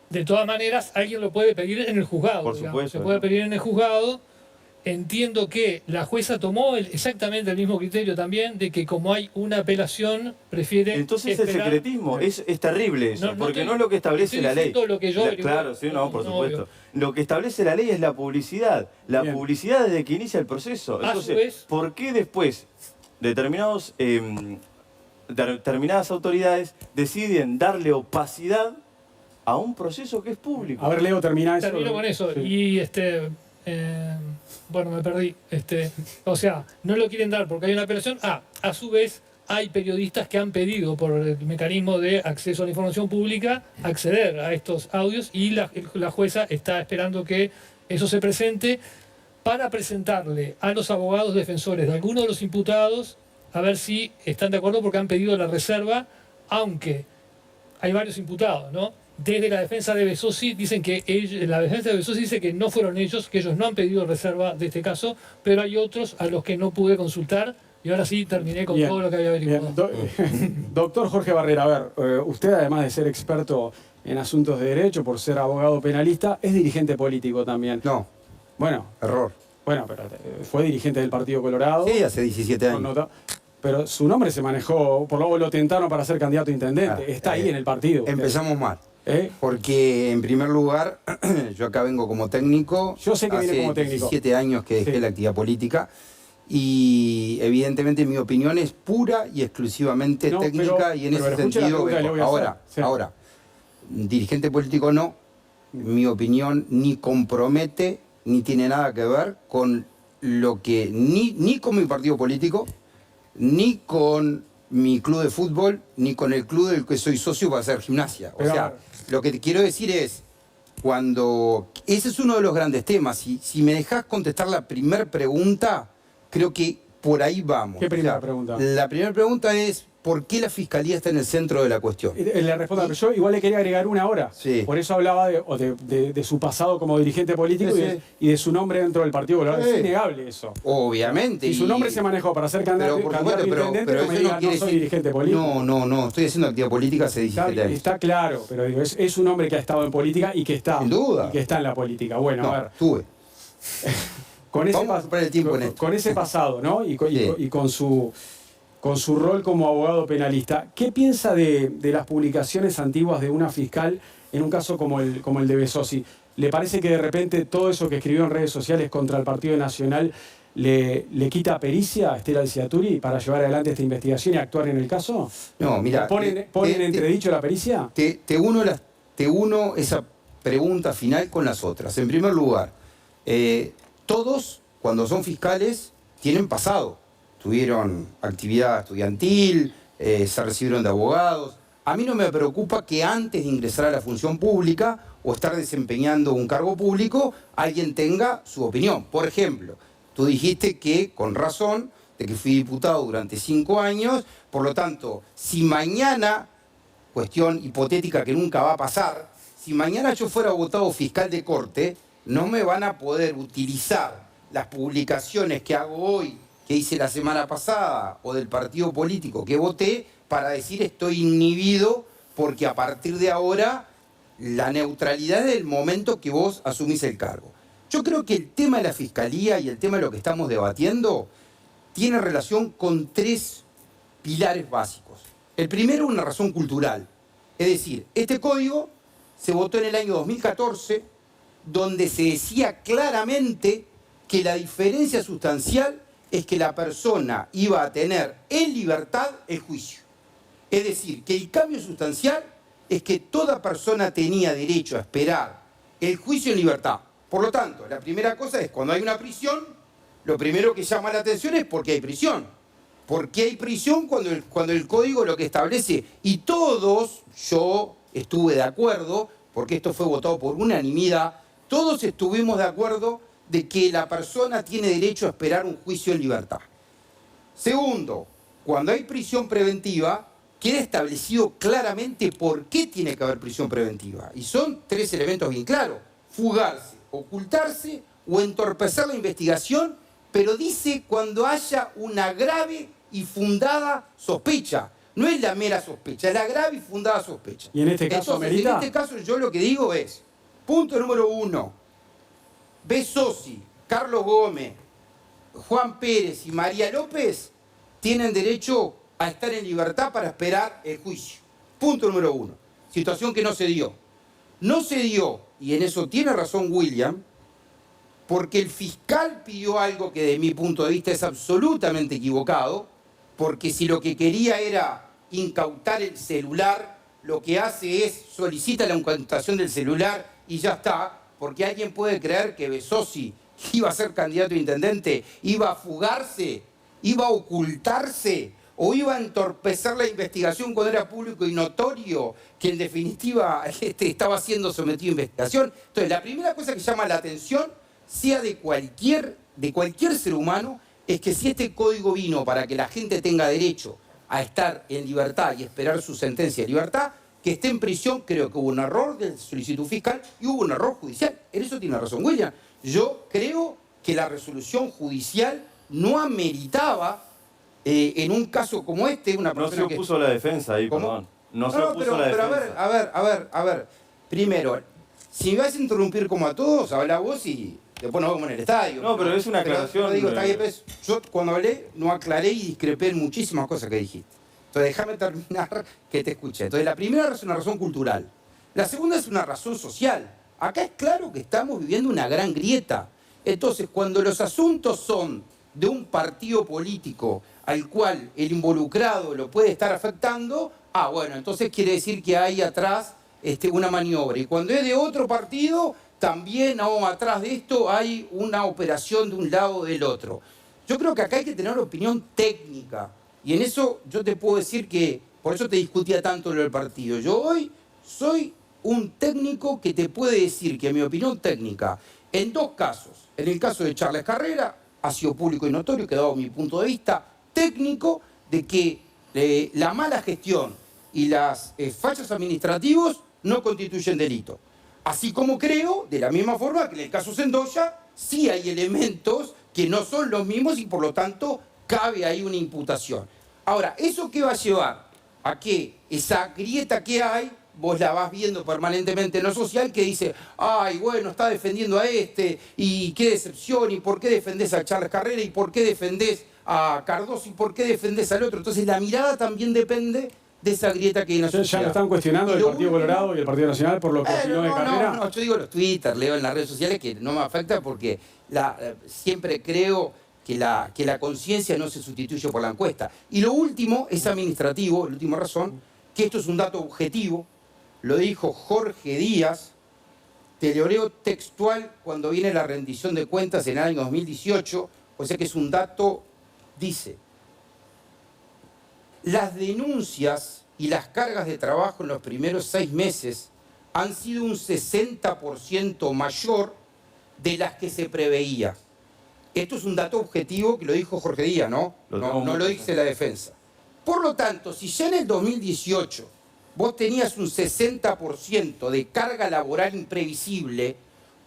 Speaker 16: De todas maneras, alguien lo puede pedir en el juzgado.
Speaker 11: Por supuesto.
Speaker 16: Se puede pedir en el juzgado. Entiendo que la jueza tomó exactamente el mismo criterio también, de que como hay una apelación, prefiere
Speaker 11: Entonces
Speaker 16: esperar.
Speaker 11: el secretismo es terrible eso, porque no es lo que establece la ley.
Speaker 16: Lo que yo
Speaker 11: claro, sí, no, por supuesto. Lo que establece la ley es la publicidad. La publicidad desde que inicia el proceso. Entonces, ¿por qué después determinadas autoridades deciden darle opacidad a un proceso que es público?
Speaker 9: A ver, Leo, termina eso.
Speaker 16: Termino con eso. Sí. Y me perdí. O sea, no lo quieren dar porque hay una apelación. A su vez, hay periodistas que han pedido por el mecanismo de acceso a la información pública acceder a estos audios y la jueza está esperando que eso se presente para presentarle a los abogados defensores de algunos de los imputados a ver si están de acuerdo porque han pedido la reserva, aunque hay varios imputados, ¿no? Desde la defensa de Besosi dicen que la defensa de Besosi dice que no fueron ellos, que ellos no han pedido reserva de este caso, pero hay otros a los que no pude consultar y ahora sí terminé con todo lo que había averiguado.
Speaker 9: Doctor Jorge Barrera, a ver, usted además de ser experto en asuntos de derecho, por ser abogado penalista, es dirigente político también.
Speaker 6: No.
Speaker 9: Bueno.
Speaker 6: Error.
Speaker 9: Bueno, pero fue dirigente del Partido Colorado.
Speaker 6: Sí, hace 17 años.
Speaker 9: Pero su nombre se manejó, por luego lo tentaron para ser candidato a intendente. Está ahí en el partido.
Speaker 6: Empezamos mal. Porque en primer lugar, yo acá vengo como técnico.
Speaker 9: Yo sé que viene como técnico.
Speaker 6: 17 años que dejé la actividad política. Y evidentemente mi opinión es pura y exclusivamente técnica y en ese sentido ahora, dirigente político no, mi opinión ni compromete ni tiene nada que ver con lo que, ni con mi partido político, ni con mi club de fútbol, ni con el club del que soy socio para hacer gimnasia. O sea, lo que te quiero decir es, ese es uno de los grandes temas, si me dejás contestar la primera pregunta, creo que por ahí vamos.
Speaker 9: ¿Qué primera pregunta?
Speaker 6: La primera pregunta es, por qué la Fiscalía está en el centro de la cuestión.
Speaker 9: Le respondo, pero yo igual le quería agregar una hora.
Speaker 6: Sí.
Speaker 9: Por eso hablaba de su pasado como dirigente político
Speaker 6: Sí.
Speaker 9: y de su nombre dentro del Partido Colorado.
Speaker 6: Sí.
Speaker 9: Es innegable eso.
Speaker 6: Obviamente.
Speaker 9: Si su nombre se manejó para ser candidato a intendente,
Speaker 6: pero
Speaker 9: no me
Speaker 6: eso
Speaker 9: diga, no soy dirigente político.
Speaker 6: No, estoy haciendo actividad política hace 17 años.
Speaker 9: Está claro, pero digo, es un hombre que ha estado en política y que está,
Speaker 6: Sin duda.
Speaker 9: y que está en la política. Bueno,
Speaker 6: No,
Speaker 9: a ver.
Speaker 6: tuve.
Speaker 9: Con ese pasado, ¿no? Y con su rol como abogado penalista, ¿qué piensa de las publicaciones antiguas de una fiscal en un caso como el de Besosi? ¿Le parece que de repente todo eso que escribió en redes sociales contra el Partido Nacional le quita pericia a Estela Alciaturi para llevar adelante esta investigación y actuar en el caso?
Speaker 6: No, mira.
Speaker 9: ¿Ponen en entredicho la pericia?
Speaker 6: Te uno esa pregunta final con las otras. En primer lugar, todos, cuando son fiscales, tienen pasado. Tuvieron actividad estudiantil, se recibieron de abogados. A mí no me preocupa que antes de ingresar a la función pública o estar desempeñando un cargo público, alguien tenga su opinión. Por ejemplo, tú dijiste que, con razón, de que fui diputado durante 5 años, por lo tanto, si mañana, cuestión hipotética que nunca va a pasar, si mañana yo fuera votado fiscal de corte, no me van a poder utilizar las publicaciones que hago hoy, que hice la semana pasada, o del partido político que voté, para decir estoy inhibido porque a partir de ahora la neutralidad es del momento que vos asumís el cargo. Yo creo que el tema de la Fiscalía y el tema de lo que estamos debatiendo tiene relación con 3 pilares básicos. El primero es una razón cultural. Es decir, este código se votó en el año 2014, donde se decía claramente que la diferencia sustancial es que la persona iba a tener en libertad el juicio. Es decir, que el cambio sustancial es que toda persona tenía derecho a esperar el juicio en libertad. Por lo tanto, la primera cosa es, cuando hay una prisión, lo primero que llama la atención es por qué hay prisión. ¿Por qué hay prisión cuando el código lo que establece? Y todos, yo estuve de acuerdo, porque esto fue votado por unanimidad, todos estuvimos de acuerdo de que la persona tiene derecho a esperar un juicio en libertad. Segundo, cuando hay prisión preventiva, queda establecido claramente por qué tiene que haber prisión preventiva. Y son 3 elementos bien claros: fugarse, ocultarse o entorpecer la investigación, pero dice cuando haya una grave y fundada sospecha. No es la mera sospecha, es la grave y fundada sospecha.
Speaker 9: ¿Y en este caso amerita?
Speaker 6: En este caso yo lo que digo es, punto número 1, Besosi, Carlos Gómez, Juan Pérez y María López tienen derecho a estar en libertad para esperar el juicio. Punto número 1. Situación que no se dio. No se dio, y en eso tiene razón William, porque el fiscal pidió algo que de mi punto de vista es absolutamente equivocado, porque si lo que quería era incautar el celular, lo que hace es solicita la incautación del celular y ya está, porque alguien puede creer que Besosi iba a ser candidato a intendente, iba a fugarse, iba a ocultarse o iba a entorpecer la investigación cuando era público y notorio que en definitiva estaba siendo sometido a investigación. Entonces, la primera cosa que llama la atención, sea de cualquier ser humano, es que si este código vino para que la gente tenga derecho a estar en libertad y esperar su sentencia de libertad, que esté en prisión, creo que hubo un error de solicitud fiscal y hubo un error judicial. En eso tiene razón William. Yo creo que la resolución judicial no ameritaba, en un caso como este, una persona
Speaker 11: no se opuso a la defensa ahí, perdón. No se opuso a la defensa.
Speaker 6: A ver. Primero, si me vas a interrumpir como a todos, habla vos y después nos vemos en el estadio.
Speaker 11: No, pero es una aclaración.
Speaker 6: Yo cuando hablé no aclaré y discrepé en muchísimas cosas que dijiste. Entonces déjame terminar que te escuche. Entonces la primera es una razón cultural. La segunda es una razón social. Acá es claro que estamos viviendo una gran grieta. Entonces, cuando los asuntos son de un partido político al cual el involucrado lo puede estar afectando, bueno, entonces quiere decir que hay atrás una maniobra. Y cuando es de otro partido, también atrás de esto hay una operación de un lado o del otro. Yo creo que acá hay que tener opinión técnica. Y en eso yo te puedo decir que, por eso te discutía tanto lo del partido. Yo hoy soy un técnico que te puede decir que mi opinión técnica, en 2 casos, en el caso de Charles Carrera, ha sido público y notorio, que he dado mi punto de vista técnico de que la mala gestión y las fallos administrativos no constituyen delito. Así como creo, de la misma forma que en el caso Sendoya, sí hay elementos que no son los mismos y por lo tanto cabe ahí una imputación. Ahora, ¿eso qué va a llevar? A que esa grieta que hay, vos la vas viendo permanentemente en lo social, que dice, ay, bueno, está defendiendo a este, y qué decepción, y por qué defendés a Charles Carrera, y por qué defendés a Cardoso, y por qué defendés al otro. Entonces la mirada también depende de esa grieta que hay en la sociedad.
Speaker 9: ¿Ya lo están cuestionando el Partido Colorado y el Partido Nacional por lo que opinó de Carrera?
Speaker 6: No, yo digo los Twitter, leo en las redes sociales que no me afecta porque siempre creo que la conciencia no se sustituye por la encuesta. Y lo último es administrativo, la última razón, que esto es un dato objetivo, lo dijo Jorge Díaz, te lo leo textual cuando viene la rendición de cuentas en el año 2018, o sea que es un dato, dice, las denuncias y las cargas de trabajo en los primeros 6 meses han sido un 60% mayor de las que se preveía. Esto es un dato objetivo que lo dijo Jorge Díaz, ¿no? No lo dice la defensa. Por lo tanto, si ya en el 2018 vos tenías un 60% de carga laboral imprevisible,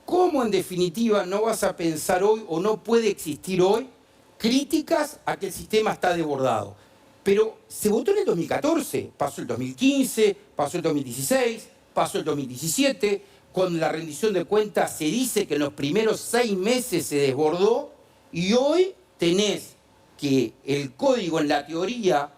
Speaker 6: ¿cómo en definitiva no vas a pensar hoy o no puede existir hoy críticas a que el sistema está desbordado? Pero se votó en el 2014, pasó el 2015, pasó el 2016, pasó el 2017, con la rendición de cuentas se dice que en los primeros 6 meses se desbordó y hoy tenés que el código en la teoría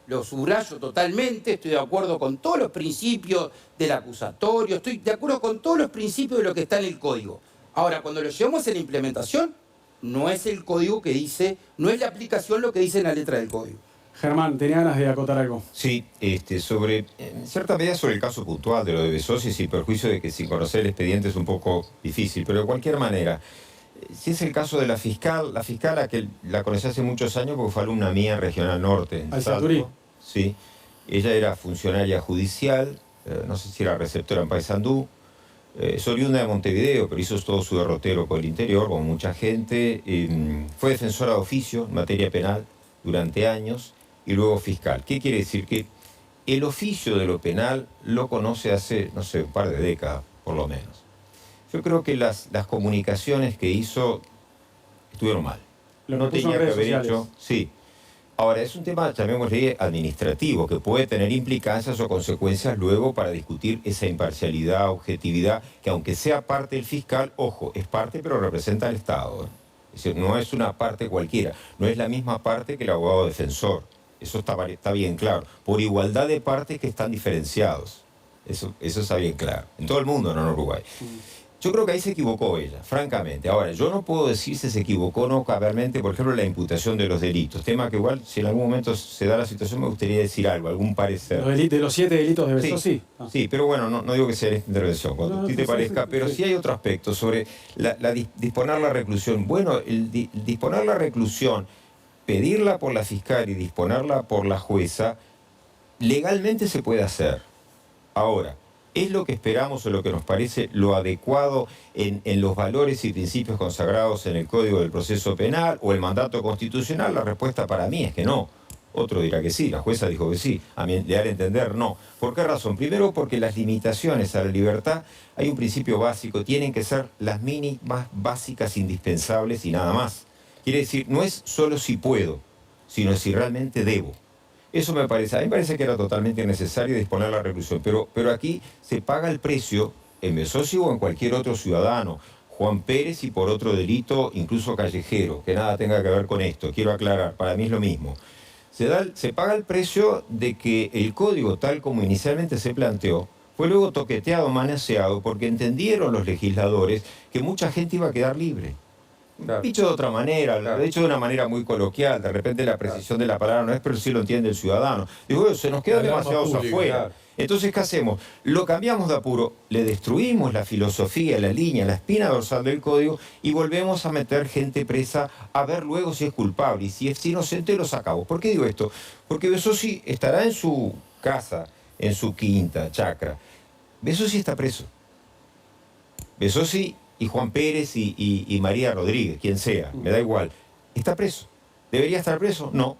Speaker 6: lo subrayo totalmente, estoy de acuerdo con todos los principios del acusatorio, estoy de acuerdo con todos los principios de lo que está en el código. Ahora, cuando lo llevamos a la implementación, no es el código que dice, no es la aplicación lo que dice en la letra del código.
Speaker 9: Germán, ¿tenía ganas de acotar algo?
Speaker 15: Sí, en cierta medida sobre el caso puntual de lo de Besosi, sin perjuicio de que sin conocer el expediente es un poco difícil, pero de cualquier manera, si es el caso de la fiscal a que la conocí hace muchos años porque fue alumna mía en Regional Norte. En
Speaker 9: Salto.
Speaker 15: Sí, ella era funcionaria judicial, no sé si era receptora en Paysandú, es oriunda de Montevideo, pero hizo todo su derrotero por el interior, como mucha gente, fue defensora de oficio en materia penal durante años, y luego fiscal. ¿Qué quiere decir? Que el oficio de lo penal lo conoce hace, no sé, un par de décadas, por lo menos. Yo creo que las comunicaciones que hizo estuvieron mal. No tenía que haber hecho... Sí. Ahora, es un tema, llamémosle, administrativo, que puede tener implicancias o consecuencias luego para discutir esa imparcialidad, objetividad, que aunque sea parte del fiscal, ojo, es parte pero representa al Estado. Es decir, no es una parte cualquiera, no es la misma parte que el abogado defensor. Eso está bien claro. Por igualdad de partes que están diferenciados. Eso está bien claro. En todo el mundo, no en Uruguay. Yo creo que ahí se equivocó ella, francamente. Ahora, yo no puedo decir si se equivocó o no cabalmente, por ejemplo, la imputación de los delitos. Tema que igual, si en algún momento se da la situación, me gustaría decir algo, algún parecer.
Speaker 9: De los 7 delitos de Besosi.
Speaker 15: Sí, pero bueno, no digo que sea en esta intervención, cuando a ti te parezca, pero sí hay otro aspecto sobre disponer la reclusión. Bueno, disponer la reclusión, pedirla por la fiscal y disponerla por la jueza, legalmente se puede hacer. Ahora, ¿es lo que esperamos o lo que nos parece lo adecuado en los valores y principios consagrados en el Código del Proceso Penal o el mandato constitucional? La respuesta para mí es que no. Otro dirá que sí, la jueza dijo que sí. A mí le da a entender no. ¿Por qué razón? Primero porque las limitaciones a la libertad, hay un principio básico, tienen que ser las mínimas básicas indispensables y nada más. Quiere decir, no es solo si puedo, sino si realmente debo. Eso a mí me parece que era totalmente necesario disponer la reclusión, pero aquí se paga el precio en Besosi o en cualquier otro ciudadano, Juan Pérez y por otro delito, incluso callejero, que nada tenga que ver con esto, quiero aclarar, para mí es lo mismo. Se paga el precio de que el código, tal como inicialmente se planteó, fue luego toqueteado, manoseado, porque entendieron los legisladores que mucha gente iba a quedar libre. Claro. Dicho de otra manera, de hecho de una manera muy coloquial, de repente la precisión de la palabra no es, pero sí lo entiende el ciudadano. Digo, se nos quedan demasiados afuera. Claro. Entonces, ¿qué hacemos? Lo cambiamos de apuro, le destruimos la filosofía, la línea, la espina dorsal del código y volvemos a meter gente presa a ver luego si es culpable y si es inocente lo sacamos. ¿Por qué digo esto? Porque Besosi estará en su casa, en su quinta, chacra. Besosi está preso. Besosi y Juan Pérez y María Rodríguez, quien sea, me da igual, está preso. ¿Debería estar preso? No.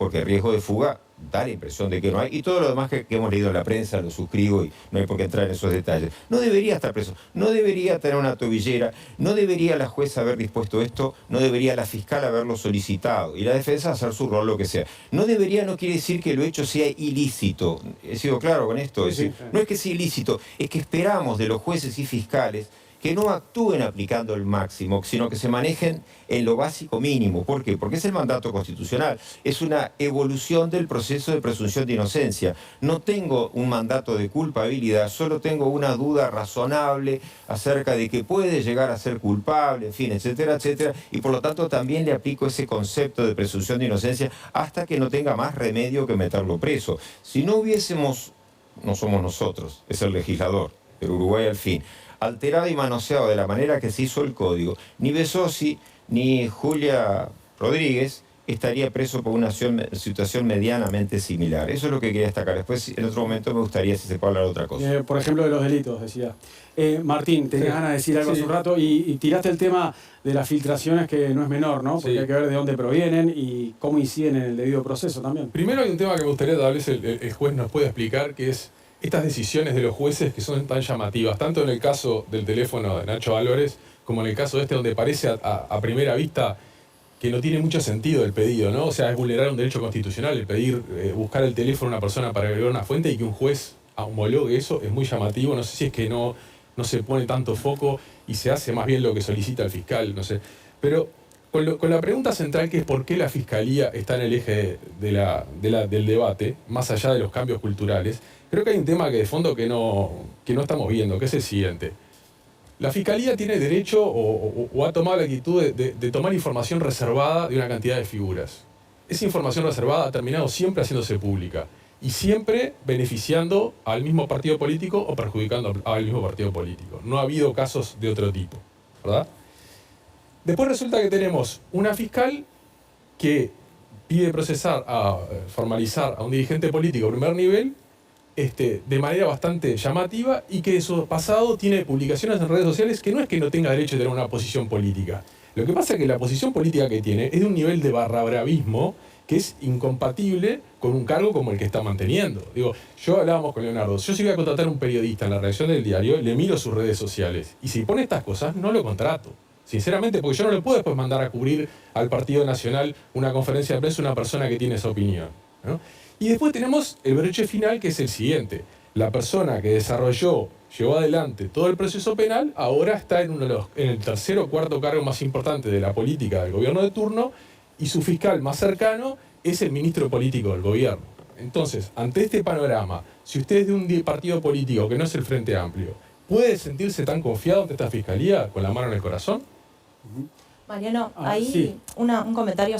Speaker 15: porque riesgo de fuga da la impresión de que no hay, y todo lo demás que hemos leído en la prensa lo suscribo y no hay por qué entrar en esos detalles. No debería estar preso, no debería tener una tobillera, no debería la jueza haber dispuesto esto, no debería la fiscal haberlo solicitado y la defensa hacer su rol, lo que sea. No debería, no quiere decir que lo hecho sea ilícito. He sido claro con esto. Es decir, no es que sea ilícito, es que esperamos de los jueces y fiscales que no actúen aplicando el máximo, sino que se manejen en lo básico mínimo. ¿Por qué? Porque es el mandato constitucional, es una evolución del proceso de presunción de inocencia. No tengo un mandato de culpabilidad, solo tengo una duda razonable acerca de que puede llegar a ser culpable, en fin, etcétera, etcétera, y por lo tanto también le aplico ese concepto de presunción de inocencia hasta que no tenga más remedio que meterlo preso. Si no hubiésemos, no somos nosotros, es el legislador, el Uruguay al fin, alterado y manoseado de la manera que se hizo el código, ni Besosi ni Julia Rodríguez estaría preso por una situación medianamente similar. Eso es lo que quería destacar. Después, en otro momento, me gustaría si se puede hablar de otra cosa.
Speaker 9: Por ejemplo, de los delitos, decía. Martín, tenías ganas de decir algo hace un rato y tiraste el tema de las filtraciones, que no es menor, ¿no? Porque hay que ver de dónde provienen y cómo inciden en el debido proceso también.
Speaker 10: Primero hay un tema que me gustaría tal vez el juez nos pueda explicar, que es estas decisiones de los jueces que son tan llamativas, tanto en el caso del teléfono de Nacho Álvarez, como en el caso este, donde parece a primera vista que no tiene mucho sentido el pedido, ¿no? O sea, es vulnerar un derecho constitucional el pedir, buscar el teléfono de una persona para agregar una fuente y que un juez homologue eso, es muy llamativo. No sé si es que no se pone tanto foco y se hace más bien lo que solicita el fiscal, no sé. Pero con la pregunta central, que es por qué la Fiscalía está en el eje del debate, más allá de los cambios culturales, creo que hay un tema que de fondo que no estamos viendo, que es el siguiente. La Fiscalía tiene derecho o ha tomado la actitud de tomar información reservada de una cantidad de figuras. Esa información reservada ha terminado siempre haciéndose pública y siempre beneficiando al mismo partido político o perjudicando al mismo partido político. No ha habido casos de otro tipo, ¿verdad? Después resulta que tenemos una fiscal que pide formalizar a un dirigente político de primer nivel de manera bastante llamativa y que de su pasado tiene publicaciones en redes sociales que no es que no tenga derecho a tener una posición política. Lo que pasa es que la posición política que tiene es de un nivel de barrabravismo que es incompatible con un cargo como el que está manteniendo. Digo, hablábamos con Leonardo, yo si voy a contratar a un periodista en la redacción del diario, le miro sus redes sociales y si pone estas cosas, no lo contrato. Sinceramente, porque yo no le puedo después mandar a cubrir al Partido Nacional una conferencia de prensa a una persona que tiene esa opinión, ¿no? Y después tenemos el broche final, que es el siguiente. La persona que llevó adelante todo el proceso penal, ahora está en el tercer o cuarto cargo más importante de la política del gobierno de turno, y su fiscal más cercano es el ministro político del gobierno. Entonces, ante este panorama, si usted es de un partido político que no es el Frente Amplio, ¿puede sentirse tan confiado ante esta Fiscalía con la mano en el corazón?
Speaker 14: Mariano, un comentario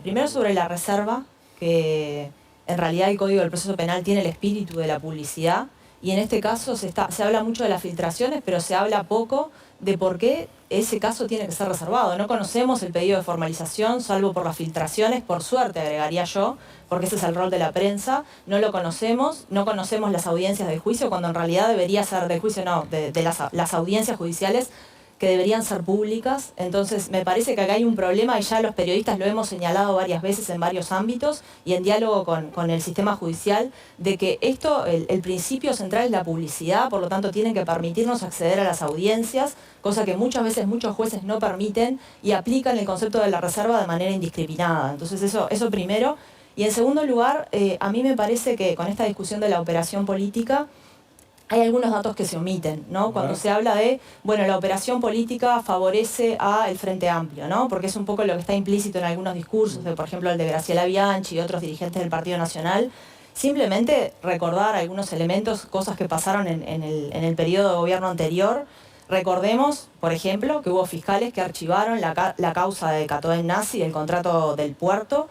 Speaker 14: primero sobre la reserva, que en realidad el Código del Proceso Penal tiene el espíritu de la publicidad, y en este caso se habla mucho de las filtraciones, pero se habla poco de por qué ese caso tiene que ser reservado. No conocemos el pedido de formalización, salvo por las filtraciones, por suerte agregaría yo, porque ese es el rol de la prensa. No lo conocemos, no conocemos las audiencias del juicio, cuando en realidad debería ser del juicio, no, de las audiencias judiciales, que deberían ser públicas. Entonces me parece que acá hay un problema y ya los periodistas lo hemos señalado varias veces en varios ámbitos y en diálogo con el sistema judicial, de que el principio central es la publicidad, por lo tanto tienen que permitirnos acceder a las audiencias, cosa que muchas veces muchos jueces no permiten y aplican el concepto de la reserva de manera indiscriminada. Entonces eso primero. Y en segundo lugar, a mí me parece que con esta discusión de la operación política hay algunos datos que se omiten, ¿no? Cuando se habla de, la operación política favorece al Frente Amplio, ¿no? Porque es un poco lo que está implícito en algunos discursos, por ejemplo el de Graciela Bianchi y otros dirigentes del Partido Nacional. Simplemente recordar algunos elementos, cosas que pasaron en el periodo de gobierno anterior. Recordemos, por ejemplo, que hubo fiscales que archivaron la causa de Catoen Nazi, el contrato del puerto.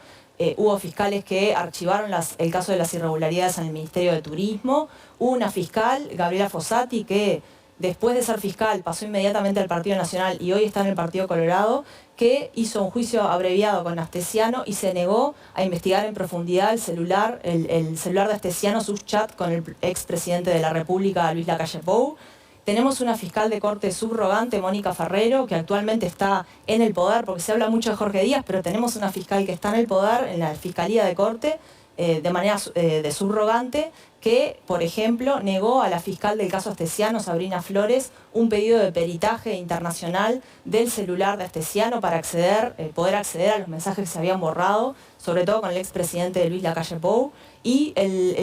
Speaker 14: Hubo fiscales que archivaron el caso de las irregularidades en el Ministerio de Turismo. Hubo una fiscal, Gabriela Fossati, que después de ser fiscal pasó inmediatamente al Partido Nacional y hoy está en el Partido Colorado, que hizo un juicio abreviado con Astesiano y se negó a investigar en profundidad el celular de Astesiano, sus chats con el expresidente de la República, Luis Lacalle Pou. Tenemos una fiscal de corte subrogante, Mónica Ferrero, que actualmente está en el poder, porque se habla mucho de Jorge Díaz, pero tenemos una fiscal que está en el poder, en la Fiscalía de Corte, de manera de subrogante, que, por ejemplo, negó a la fiscal del caso Astesiano, Sabrina Flores, un pedido de peritaje internacional del celular de Astesiano para poder acceder a los mensajes que se habían borrado, sobre todo con el expresidente Luis Lacalle Pou. Y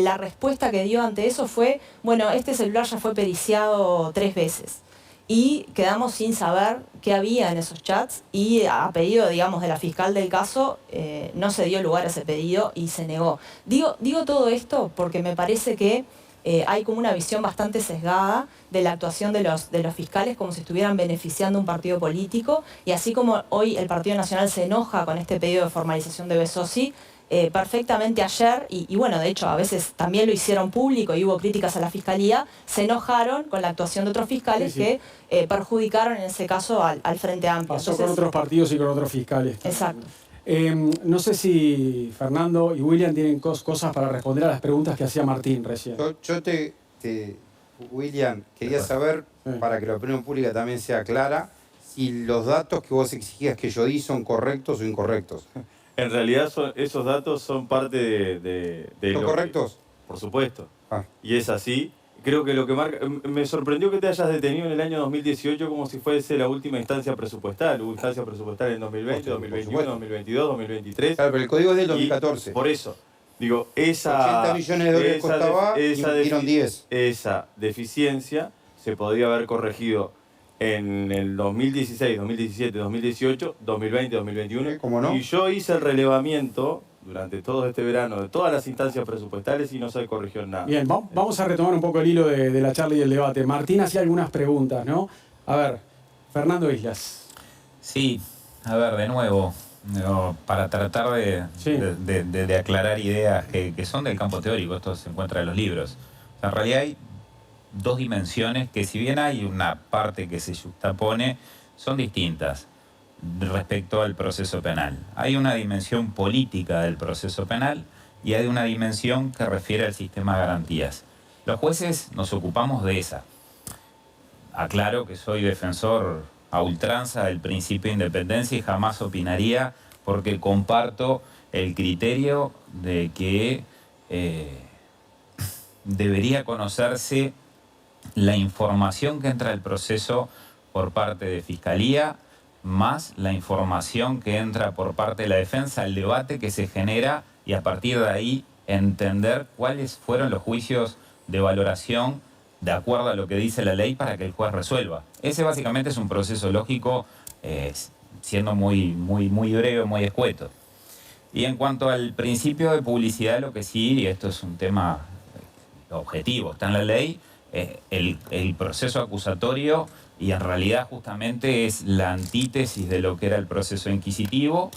Speaker 14: la respuesta que dio ante eso fue, bueno, este celular ya fue periciado 3 veces. Y quedamos sin saber qué había en esos chats y a pedido, digamos, de la fiscal del caso, no se dio lugar a ese pedido y se negó. Digo todo esto porque me parece que hay como una visión bastante sesgada de la actuación de los fiscales, como si estuvieran beneficiando un partido político, y así como hoy el Partido Nacional se enoja con este pedido de formalización de Besosi, perfectamente ayer, y bueno, de hecho a veces también lo hicieron público y hubo críticas a la Fiscalía, se enojaron con la actuación de otros fiscales que perjudicaron en ese caso al Frente Amplio.
Speaker 9: Pasó
Speaker 14: Entonces,
Speaker 9: con otros partidos y con otros fiscales.
Speaker 14: Exacto.
Speaker 9: No sé si Fernando y William tienen cosas para responder a las preguntas que hacía Martín recién.
Speaker 6: William, quería saber, para que la opinión pública también sea clara, si los datos que vos exigías que yo di son correctos o incorrectos.
Speaker 11: En realidad esos datos son parte de
Speaker 6: ¿Son correctos?
Speaker 11: Por supuesto. Y es así. Creo que lo que marca... Me sorprendió que te hayas detenido en el año 2018 como si fuese la última instancia presupuestal. Hubo instancia presupuestal en 2020, 2021, 2022, 2023.
Speaker 6: Claro, pero el código es del 2014.
Speaker 11: Por eso, digo, esa...
Speaker 6: 80 millones de dólares costaba y metieron 10.
Speaker 11: Esa deficiencia se podría haber corregido en el 2016, 2017, 2018, 2020, 2021.
Speaker 6: ¿Cómo no?
Speaker 11: Y yo hice el relevamiento durante todo este verano de todas las instancias presupuestales y no se corrigió nada.
Speaker 9: Bien, vamos a retomar un poco el hilo de la charla y el debate. Martín hacía algunas preguntas, ¿no? A ver, Fernando Islas.
Speaker 13: Sí, a ver, de nuevo, para tratar de aclarar ideas que son del campo teórico, esto se encuentra en los libros. O sea, en realidad hay 2 dimensiones que, si bien hay una parte que se juxtapone, son distintas respecto al proceso penal. Hay una dimensión política del proceso penal y hay una dimensión que refiere al sistema de garantías. Los jueces nos ocupamos de esa. Aclaro que soy defensor a ultranza del principio de independencia y jamás opinaría porque comparto el criterio de que debería conocerse la información que entra al proceso por parte de Fiscalía, más la información que entra por parte de la defensa, el debate que se genera y a partir de ahí entender cuáles fueron los juicios de valoración de acuerdo a lo que dice la ley para que el juez resuelva. Ese básicamente es un proceso lógico, siendo muy breve, muy escueto. Y en cuanto al principio de publicidad, lo que sí, y esto es un tema objetivo, está en la ley, el proceso acusatorio, y en realidad justamente es la antítesis de lo que era el proceso inquisitivo.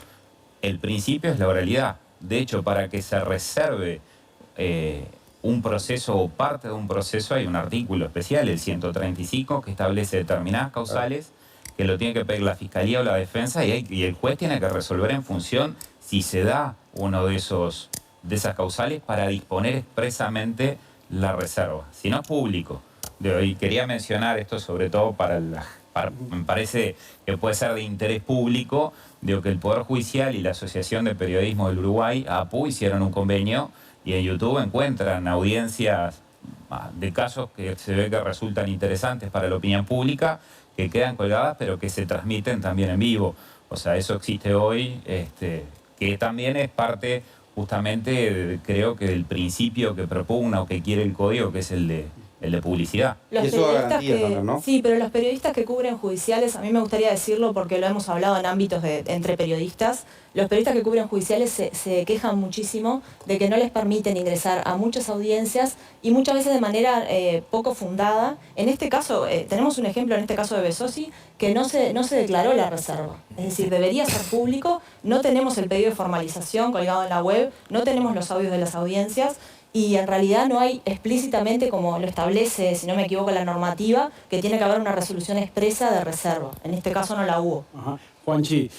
Speaker 13: El principio es la oralidad. De hecho, para que se reserve un proceso o parte de un proceso hay un artículo especial, el 135, que establece determinadas causales que lo tiene que pedir la Fiscalía o la defensa y el juez tiene que resolver en función si se da uno de esas causales para disponer expresamente la reserva. Si no es público. Y quería mencionar esto sobre todo me parece que puede ser de interés público, digo que el Poder Judicial y la Asociación de Periodismo del Uruguay, APU, hicieron un convenio y en YouTube encuentran audiencias de casos que se ve que resultan interesantes para la opinión pública, que quedan colgadas pero que se transmiten también en vivo. O sea, eso existe hoy, que también es parte justamente, creo que del principio que propugna o que quiere el código, que es el de publicidad.
Speaker 14: Los periodistas ¿no? Sí, pero los periodistas que cubren judiciales, a mí me gustaría decirlo porque lo hemos hablado en ámbitos entre periodistas, los periodistas que cubren judiciales se quejan muchísimo de que no les permiten ingresar a muchas audiencias y muchas veces de manera poco fundada. En este caso, tenemos un ejemplo en este caso de Besosi, que no se declaró la reserva. Es decir, debería ser público, no tenemos el pedido de formalización colgado en la web, no tenemos los audios de las audiencias, y en realidad no hay explícitamente, como lo establece, si no me equivoco, la normativa, que tiene que haber una resolución expresa de reserva. En este caso no la hubo.
Speaker 9: Ajá. Juanchi,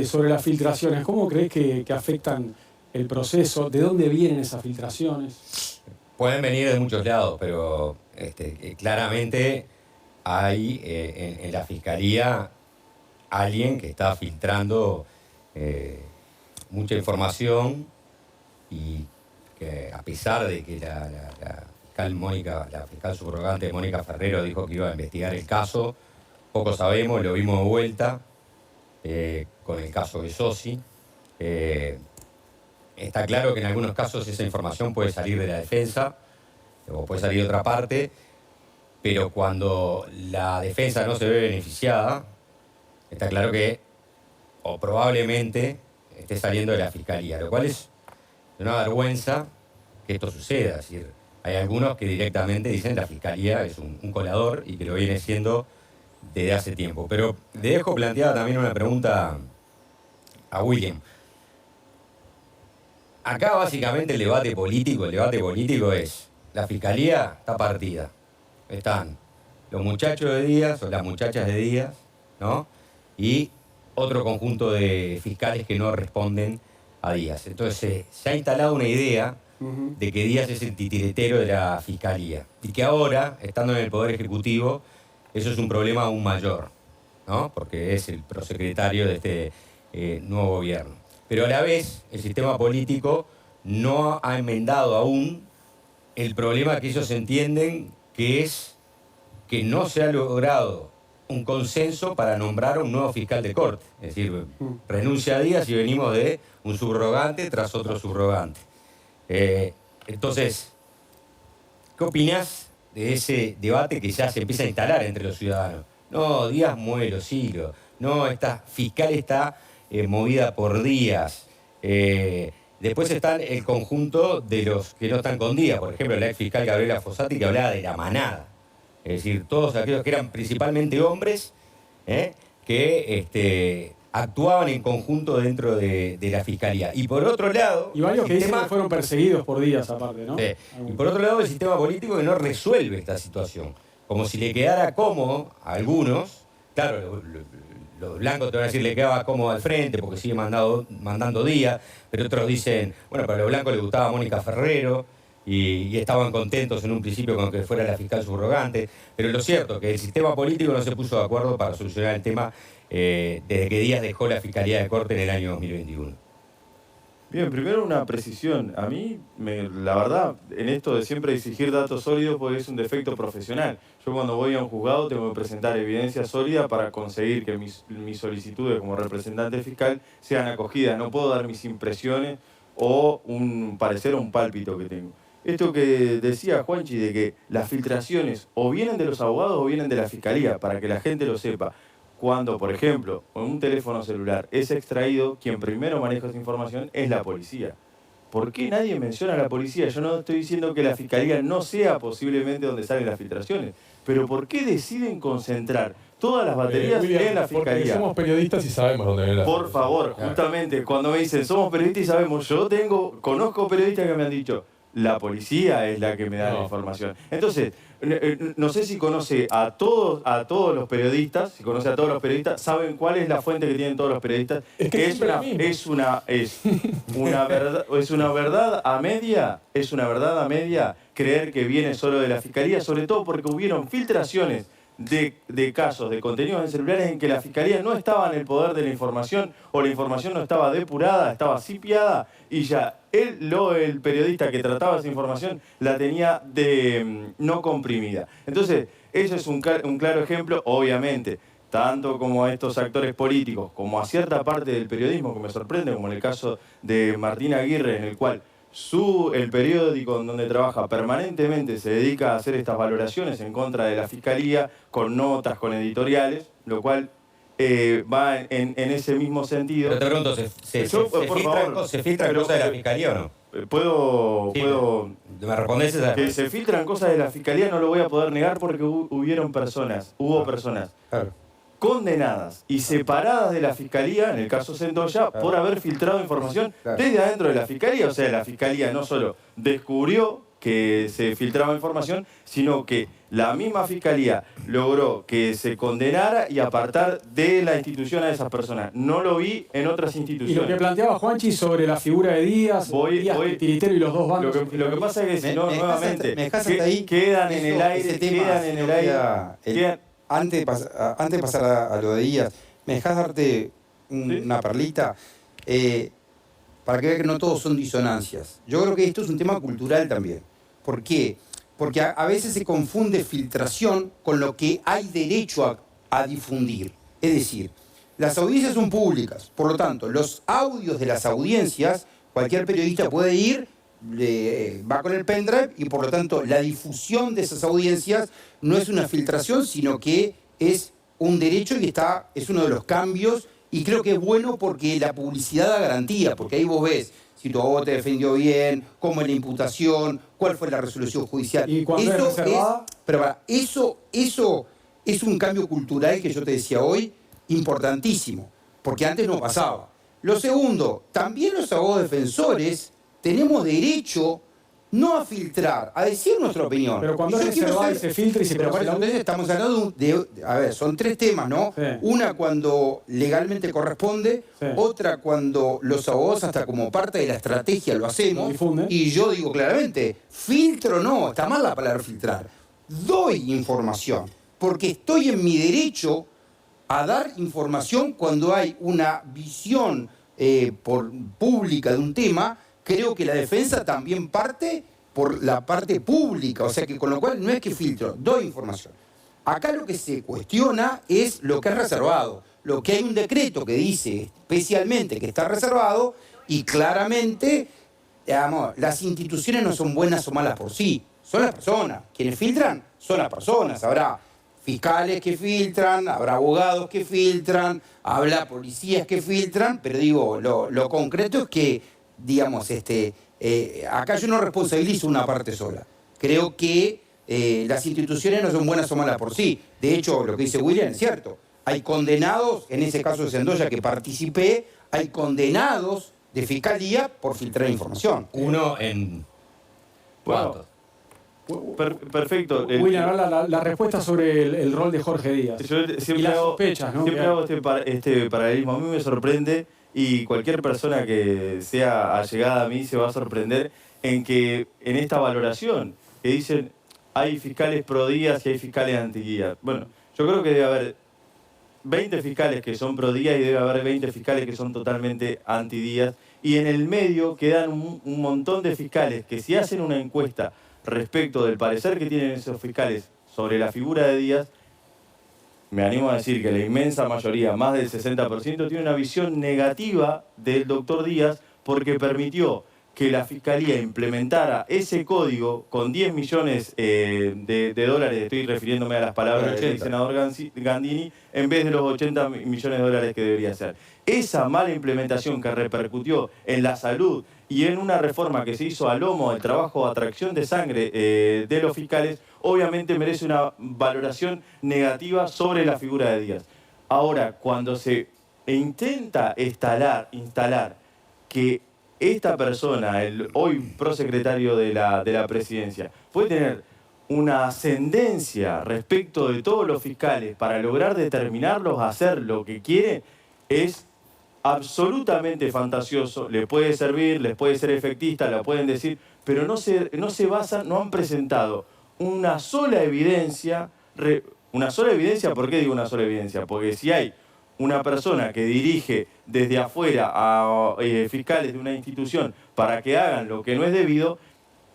Speaker 9: sobre las filtraciones, ¿cómo crees que afectan el proceso? ¿De dónde vienen esas filtraciones?
Speaker 12: Pueden venir de muchos lados, pero claramente hay en la Fiscalía alguien que está filtrando mucha información y que a pesar de que la fiscal subrogante Mónica Ferrero dijo que iba a investigar el caso, poco sabemos, lo vimos de vuelta con el caso de Sosi. Está claro que en algunos casos esa información puede salir de la defensa o puede salir de otra parte, pero cuando la defensa no se ve beneficiada, está claro que o probablemente esté saliendo de la Fiscalía, lo cual es una vergüenza que esto suceda. Es decir, hay algunos que directamente dicen que la Fiscalía es un colador y que lo viene siendo desde hace tiempo. Pero le dejo planteada también una pregunta a William. Acá básicamente el debate político es, la Fiscalía está partida. Están los muchachos de Díaz o las muchachas de Díaz, ¿no? Y otro conjunto de fiscales que no responden a Díaz. Entonces se ha instalado una idea de que Díaz es el titiritero de la Fiscalía y que ahora, estando en el Poder Ejecutivo, eso es un problema aún mayor, ¿no? Porque es el prosecretario de este nuevo gobierno. Pero a la vez, el sistema político no ha enmendado aún el problema que ellos entienden que es que no se ha logrado un consenso para nombrar a un nuevo fiscal de corte. Es decir, renuncia a Díaz y venimos de un subrogante tras otro subrogante. Entonces, ¿qué opinás de ese debate que ya se empieza a instalar entre los ciudadanos? No, Díaz mueve los hilos. No, esta fiscal está movida por Díaz. Después están el conjunto de los que no están con Díaz. Por ejemplo, la ex fiscal Gabriela Fossati, que hablaba de la manada. Es decir, todos aquellos que eran principalmente hombres que actuaban en conjunto dentro de la Fiscalía. Y por otro lado...
Speaker 9: Y varios que dicen que fueron perseguidos por Díaz aparte, ¿no?
Speaker 12: Y por otro lado, el sistema político que no resuelve esta situación. Como si le quedara cómodo a algunos, claro, los blancos te van a decir le quedaba cómodo al frente porque sigue mandando Díaz, pero otros dicen, bueno, para los blancos les gustaba Mónica Ferrero y estaban contentos en un principio con que fuera la fiscal subrogante, pero lo cierto es que el sistema político no se puso de acuerdo para solucionar el tema desde que Díaz dejó la Fiscalía de Corte en el año 2021.
Speaker 11: Bien, primero una precisión. A mí, la verdad, en esto de siempre exigir datos sólidos, porque es un defecto profesional. Yo cuando voy a un juzgado tengo que presentar evidencia sólida para conseguir que mis solicitudes como representante fiscal sean acogidas. No puedo dar mis impresiones o un parecer o un pálpito que tengo. Esto que decía Juanchi de que las filtraciones o vienen de los abogados o vienen de la Fiscalía, para que la gente lo sepa. Cuando, por ejemplo, un teléfono celular es extraído, quien primero maneja esa información es la policía. ¿Por qué nadie menciona a la policía? Yo no estoy diciendo que la Fiscalía no sea posiblemente donde salen las filtraciones, pero ¿por qué deciden concentrar todas las baterías en la Fiscalía?
Speaker 10: Porque somos periodistas y sabemos dónde viene la
Speaker 11: Por favor, justamente, cuando me dicen somos periodistas y sabemos, conozco periodistas que me han dicho, la policía es la que me da la información. Entonces, no sé si conoce a todos los periodistas, saben cuál es la fuente que tienen todos los periodistas, es una verdad a media creer que viene solo de la Fiscalía, sobre todo porque hubieron filtraciones de casos, de contenidos en celulares en que la Fiscalía no estaba en el poder de la información o la información no estaba depurada, estaba sipiada y ya el periodista que trataba esa información la tenía no comprimida. Entonces, eso es un claro ejemplo, obviamente, tanto como a estos actores políticos, como a cierta parte del periodismo que me sorprende, como en el caso de Martín Aguirre, en el cual el periódico en donde trabaja permanentemente se dedica a hacer estas valoraciones en contra de la Fiscalía, con notas, con editoriales, lo cual va en ese mismo sentido.
Speaker 12: Pero te pregunto, ¿se filtran cosas de la Fiscalía o no?
Speaker 11: ¿Me respondés esa? Que se filtran cosas de la Fiscalía no lo voy a poder negar porque hubo personas condenadas y separadas de la Fiscalía, en el caso Centolla, por haber filtrado información desde adentro de la Fiscalía. O sea, la Fiscalía no solo descubrió que se filtraba información, sino que la misma Fiscalía logró que se condenara y apartar de la institución a esas personas. No lo vi en otras instituciones.
Speaker 9: Y lo que planteaba Juanchi sobre la figura de Díaz, Tiritero y los dos bandos.
Speaker 11: Lo que pasa es que si no, nuevamente, quedan en el aire,
Speaker 6: antes de pasar a lo de Díaz, ¿me dejás darte una perlita? Para que vean que no todos son disonancias. Yo creo que esto es un tema cultural también. ¿Por qué? Porque a veces se confunde filtración con lo que hay derecho a difundir. Es decir, las audiencias son públicas, por lo tanto, los audios de las audiencias, cualquier periodista puede ir, va con el pendrive y por lo tanto la difusión de esas audiencias no es una filtración, sino que es un derecho y es uno de los cambios, y creo que es bueno porque la publicidad da garantía, porque ahí vos ves si tu abogado te defendió bien, cómo es la imputación, cuál fue la resolución judicial.
Speaker 9: ¿Y cuando es reservada?
Speaker 6: Eso es un cambio cultural que yo te decía hoy, importantísimo, porque antes no pasaba. Lo segundo, también los abogados defensores tenemos derecho no a filtrar, a decir nuestra opinión.
Speaker 9: Pero cuando es reservada y se filtra y se
Speaker 6: procesa. Entonces estamos hablando a ver, son tres temas, ¿no? Sí. Una cuando legalmente corresponde, sí. Otra cuando los abogados hasta como parte de la estrategia lo hacemos, y yo digo claramente, filtro no, está mal la palabra filtrar, doy información, porque estoy en mi derecho a dar información cuando hay una visión pública de un tema. Creo que la defensa también parte por la parte pública, o sea que con lo cual no es que filtro, doy información. Acá lo que se cuestiona es lo que es reservado, lo que hay un decreto que dice especialmente que está reservado y claramente, digamos, las instituciones no son buenas o malas por sí, son las personas. Quienes filtran son las personas. Habrá fiscales que filtran, habrá abogados que filtran, habrá policías que filtran, pero digo, lo concreto es que digamos, acá yo no responsabilizo una parte sola. Creo que las instituciones no son buenas o malas por sí. De hecho, lo que dice William es cierto. Hay condenados, en ese caso de Sendoya que participé, hay condenados de fiscalía por filtrar información.
Speaker 12: Uno en... ¿Cuántos?
Speaker 11: Perfecto.
Speaker 9: William, la respuesta sobre el rol de Jorge Díaz. Y las sospechas, ¿no?
Speaker 11: Siempre hago este paralelismo. A mí me sorprende, y cualquier persona que sea allegada a mí se va a sorprender en que en esta valoración que dicen hay fiscales pro Díaz y hay fiscales anti Díaz. Bueno, yo creo que debe haber 20 fiscales que son pro Díaz y debe haber 20 fiscales que son totalmente anti Díaz. Y en el medio quedan un montón de fiscales que si hacen una encuesta respecto del parecer que tienen esos fiscales sobre la figura de Díaz, me animo a decir que la inmensa mayoría, más del 60%, tiene una visión negativa del doctor Díaz porque permitió que la Fiscalía implementara ese código con 10 millones de dólares, estoy refiriéndome a las palabras del senador Gandini, en vez de los 80 millones de dólares que debería ser. Esa mala implementación que repercutió en la salud y en una reforma que se hizo a lomo del trabajo de atracción de sangre de los fiscales, obviamente merece una valoración negativa sobre la figura de Díaz. Ahora, cuando se intenta instalar que esta persona, el hoy prosecretario de la presidencia, puede tener una ascendencia respecto de todos los fiscales para lograr determinarlos a hacer lo que quiere, es absolutamente fantasioso. Le puede servir, les puede ser efectista, la pueden decir, pero no se basan, no han presentado una sola evidencia. ¿Por qué digo una sola evidencia? Porque si hay una persona que dirige desde afuera a fiscales de una institución para que hagan lo que no es debido,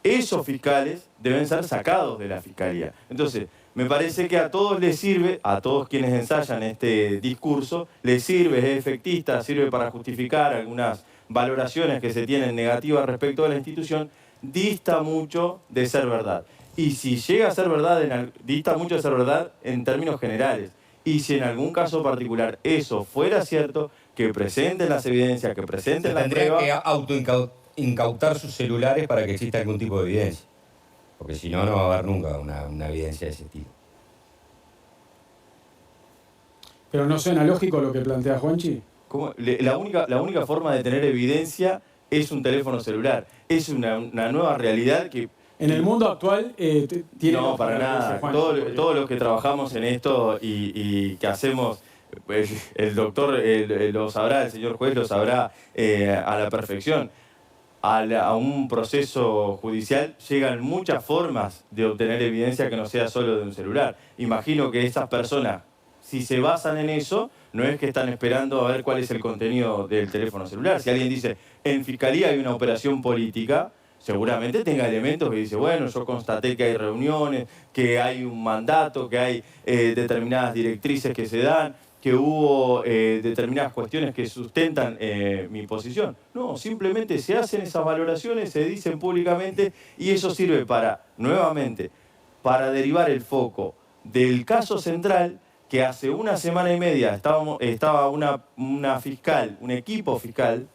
Speaker 11: esos fiscales deben ser sacados de la fiscalía. Entonces, me parece que a todos les sirve, a todos quienes ensayan este discurso, les sirve, es efectista, sirve para justificar algunas valoraciones que se tienen negativas respecto a la institución, dista mucho de ser verdad. Y si llega a ser verdad, dista mucho de ser verdad en términos generales. Y si en algún caso particular eso fuera cierto, que presenten las evidencias, que presenten las pruebas...
Speaker 12: Tendrían que autoincautar sus celulares para que exista algún tipo de evidencia. Porque si no, no va a haber nunca una evidencia de ese tipo.
Speaker 9: ¿Pero no suena lógico lo que plantea Juanchi?
Speaker 11: La única forma de tener evidencia es un teléfono celular. Es una nueva realidad que...
Speaker 9: En el mundo actual tiene...
Speaker 11: No, para nada. Todos los que trabajamos en esto y que hacemos... El doctor lo sabrá, el señor juez lo sabrá a la perfección. a un proceso judicial llegan muchas formas de obtener evidencia que no sea solo de un celular. Imagino que esas personas, si se basan en eso, no es que están esperando a ver cuál es el contenido del teléfono celular. Si alguien dice, en Fiscalía hay una operación política, seguramente tenga elementos que dice, bueno, yo constaté que hay reuniones, que hay un mandato, que hay determinadas directrices que se dan, que hubo determinadas cuestiones que sustentan mi posición. No, simplemente se hacen esas valoraciones, se dicen públicamente y eso sirve para, nuevamente, para derivar el foco del caso central, que hace una semana y media estaba una fiscal, un equipo fiscal,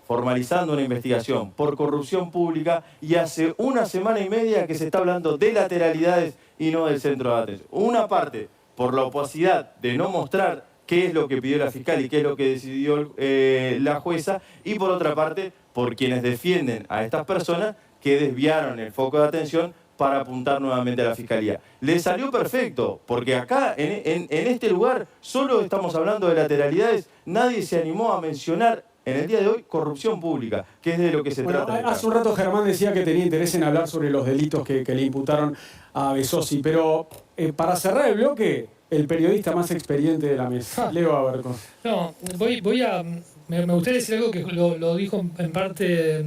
Speaker 11: formalizando una investigación por corrupción pública y hace una semana y media que se está hablando de lateralidades y no del centro de atención. Una parte por la opacidad de no mostrar qué es lo que pidió la fiscal y qué es lo que decidió la jueza, y por otra parte por quienes defienden a estas personas que desviaron el foco de atención para apuntar nuevamente a la Fiscalía. Le salió perfecto, porque acá, en este lugar, solo estamos hablando de lateralidades, nadie se animó a mencionar en el día de hoy corrupción pública, que es de lo que se trata.
Speaker 9: Hace un rato Germán decía que tenía interés en hablar sobre los delitos que le imputaron a Besosi, pero para cerrar el bloque, el periodista más experiente de la mesa, Leo Abercon.
Speaker 16: No, me gustaría decir algo que lo dijo en parte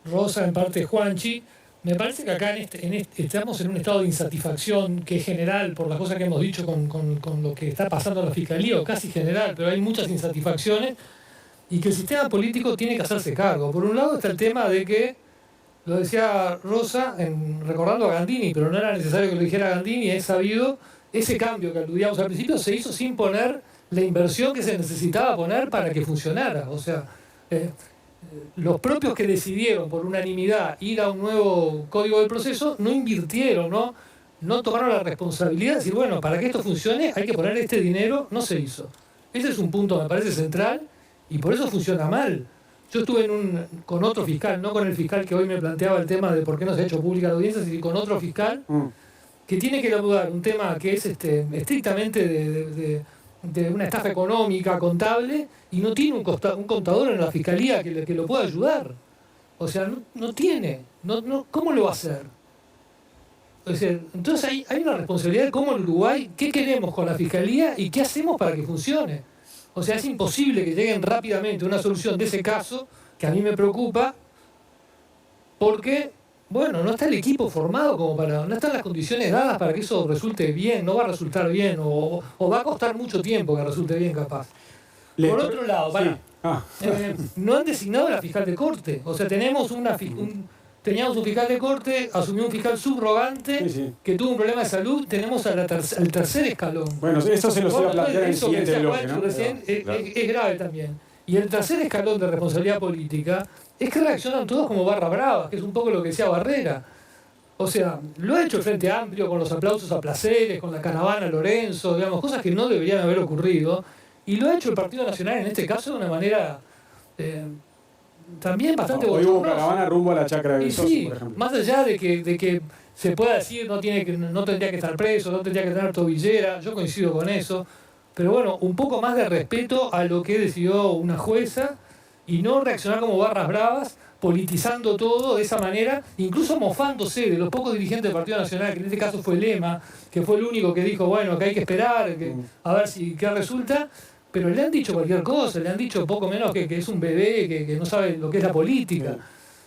Speaker 16: Rosa, en parte Juanchi. Me parece que acá estamos en un estado de insatisfacción que es general por las cosas que hemos dicho con lo que está pasando en la Fiscalía, o casi general, pero hay muchas insatisfacciones y que el sistema político tiene que hacerse cargo. Por un lado está el tema de que, lo decía Rosa, recordando a Gandini, pero no era necesario que lo dijera Gandini, es sabido, ese cambio que aludíamos al principio se hizo sin poner la inversión que se necesitaba poner para que funcionara. O sea, los propios que decidieron por unanimidad ir a un nuevo código del proceso no invirtieron, no tomaron la responsabilidad de decir, bueno, para que esto funcione hay que poner este dinero, no se hizo. Ese es un punto, me parece, central, y por eso funciona mal. Yo estuve con otro fiscal, no con el fiscal que hoy me planteaba el tema de por qué no se ha hecho pública la audiencia, sino con otro fiscal que tiene que elaborar un tema que es estrictamente de una estafa económica, contable, y no tiene un contador en la Fiscalía que lo pueda ayudar. O sea, no tiene. ¿Cómo lo va a hacer? O sea, entonces hay una responsabilidad de cómo en Uruguay, qué queremos con la Fiscalía y qué hacemos para que funcione. O sea, es imposible que lleguen rápidamente a una solución de ese caso, que a mí me preocupa, porque, bueno, no está el equipo formado no están las condiciones dadas para que eso resulte bien, no va a resultar bien, o va a costar mucho tiempo que resulte bien, capaz. Por otro lado, no han designado a la fiscal de corte. O sea, teníamos un fiscal de corte, asumió un fiscal subrogante que tuvo un problema de salud, tenemos al tercer escalón.
Speaker 9: Bueno, eso se lo iba a plantear en el siguiente bloque, ¿no?
Speaker 16: Recién, es grave también. Y el tercer escalón de responsabilidad política es que reaccionan todos como barra bravas, que es un poco lo que decía Barrera. O sea, lo ha hecho el Frente Amplio con los aplausos a placeres, con la caravana Lorenzo, digamos, cosas que no deberían haber ocurrido. Y lo ha hecho el Partido Nacional en este caso de una manera también bastante
Speaker 9: bochornosa. Hoy hubo caravana rumbo a la chacra de Besosi, por ejemplo.
Speaker 16: Más allá de que se pueda decir no tendría que estar preso, no tendría que tener tobillera, yo coincido con eso. Pero bueno, un poco más de respeto a lo que decidió una jueza y no reaccionar como barras bravas, politizando todo de esa manera, incluso mofándose de los pocos dirigentes del Partido Nacional, que en este caso fue Lema, que fue el único que dijo, bueno, que hay que esperar, a ver qué resulta, pero le han dicho cualquier cosa, le han dicho poco menos que es un bebé, que no sabe lo que es la política.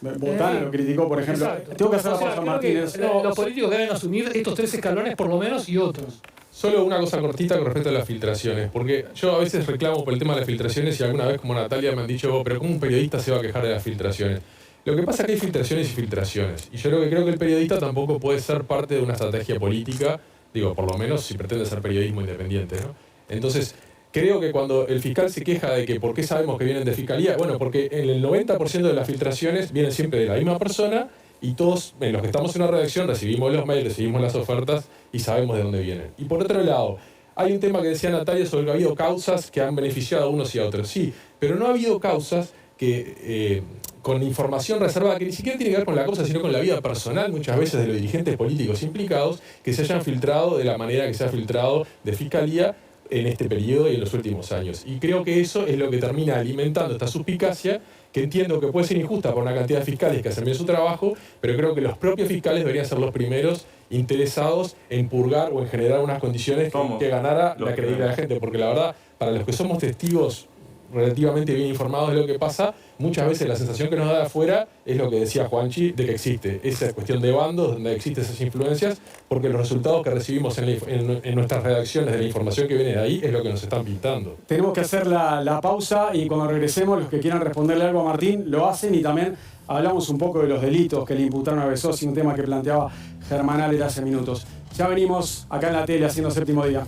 Speaker 9: Botana lo criticó, por ejemplo.
Speaker 16: Exacto.
Speaker 9: Tengo que hacer la pausa, Martínez.
Speaker 16: Los políticos deben asumir estos 3 escalones por lo menos y otros.
Speaker 10: Solo una cosa cortita con respecto a las filtraciones, porque yo a veces reclamo por el tema de las filtraciones y alguna vez como Natalia me han dicho, pero ¿cómo un periodista se va a quejar de las filtraciones? Lo que pasa es que hay filtraciones y filtraciones, y yo creo que el periodista tampoco puede ser parte de una estrategia política, digo, por lo menos si pretende ser periodismo independiente, ¿no? Entonces, creo que cuando el fiscal se queja de que por qué sabemos que vienen de Fiscalía, bueno, porque en el 90% de las filtraciones vienen siempre de la misma persona, y todos, los que estamos en una redacción, recibimos los mails, recibimos las ofertas y sabemos de dónde vienen. Y por otro lado, hay un tema que decía Natalia sobre que ha habido causas que han beneficiado a unos y a otros. Sí, pero no ha habido causas que con información reservada, que ni siquiera tiene que ver con la causa, sino con la vida personal, muchas veces, de los dirigentes políticos implicados, que se hayan filtrado de la manera que se ha filtrado de Fiscalía, en este periodo y en los últimos años. Y creo que eso es lo que termina alimentando esta suspicacia, que entiendo que puede ser injusta por una cantidad de fiscales que hacen bien su trabajo, pero creo que los propios fiscales deberían ser los primeros interesados en purgar o en generar unas condiciones que ganara la credibilidad de la gente, porque la verdad, para los que somos testigos relativamente bien informados de lo que pasa, muchas veces la sensación que nos da de afuera es lo que decía Juanchi, de que existe esa cuestión de bandos, donde existen esas influencias, porque los resultados que recibimos en nuestras redacciones de la información que viene de ahí es lo que nos están pintando.
Speaker 9: Tenemos que hacer la pausa y cuando regresemos los que quieran responderle algo a Martín lo hacen y también hablamos un poco de los delitos que le imputaron a Besossi, un tema que planteaba Germán Aller hace minutos. Ya venimos acá en la tele haciendo Séptimo Día.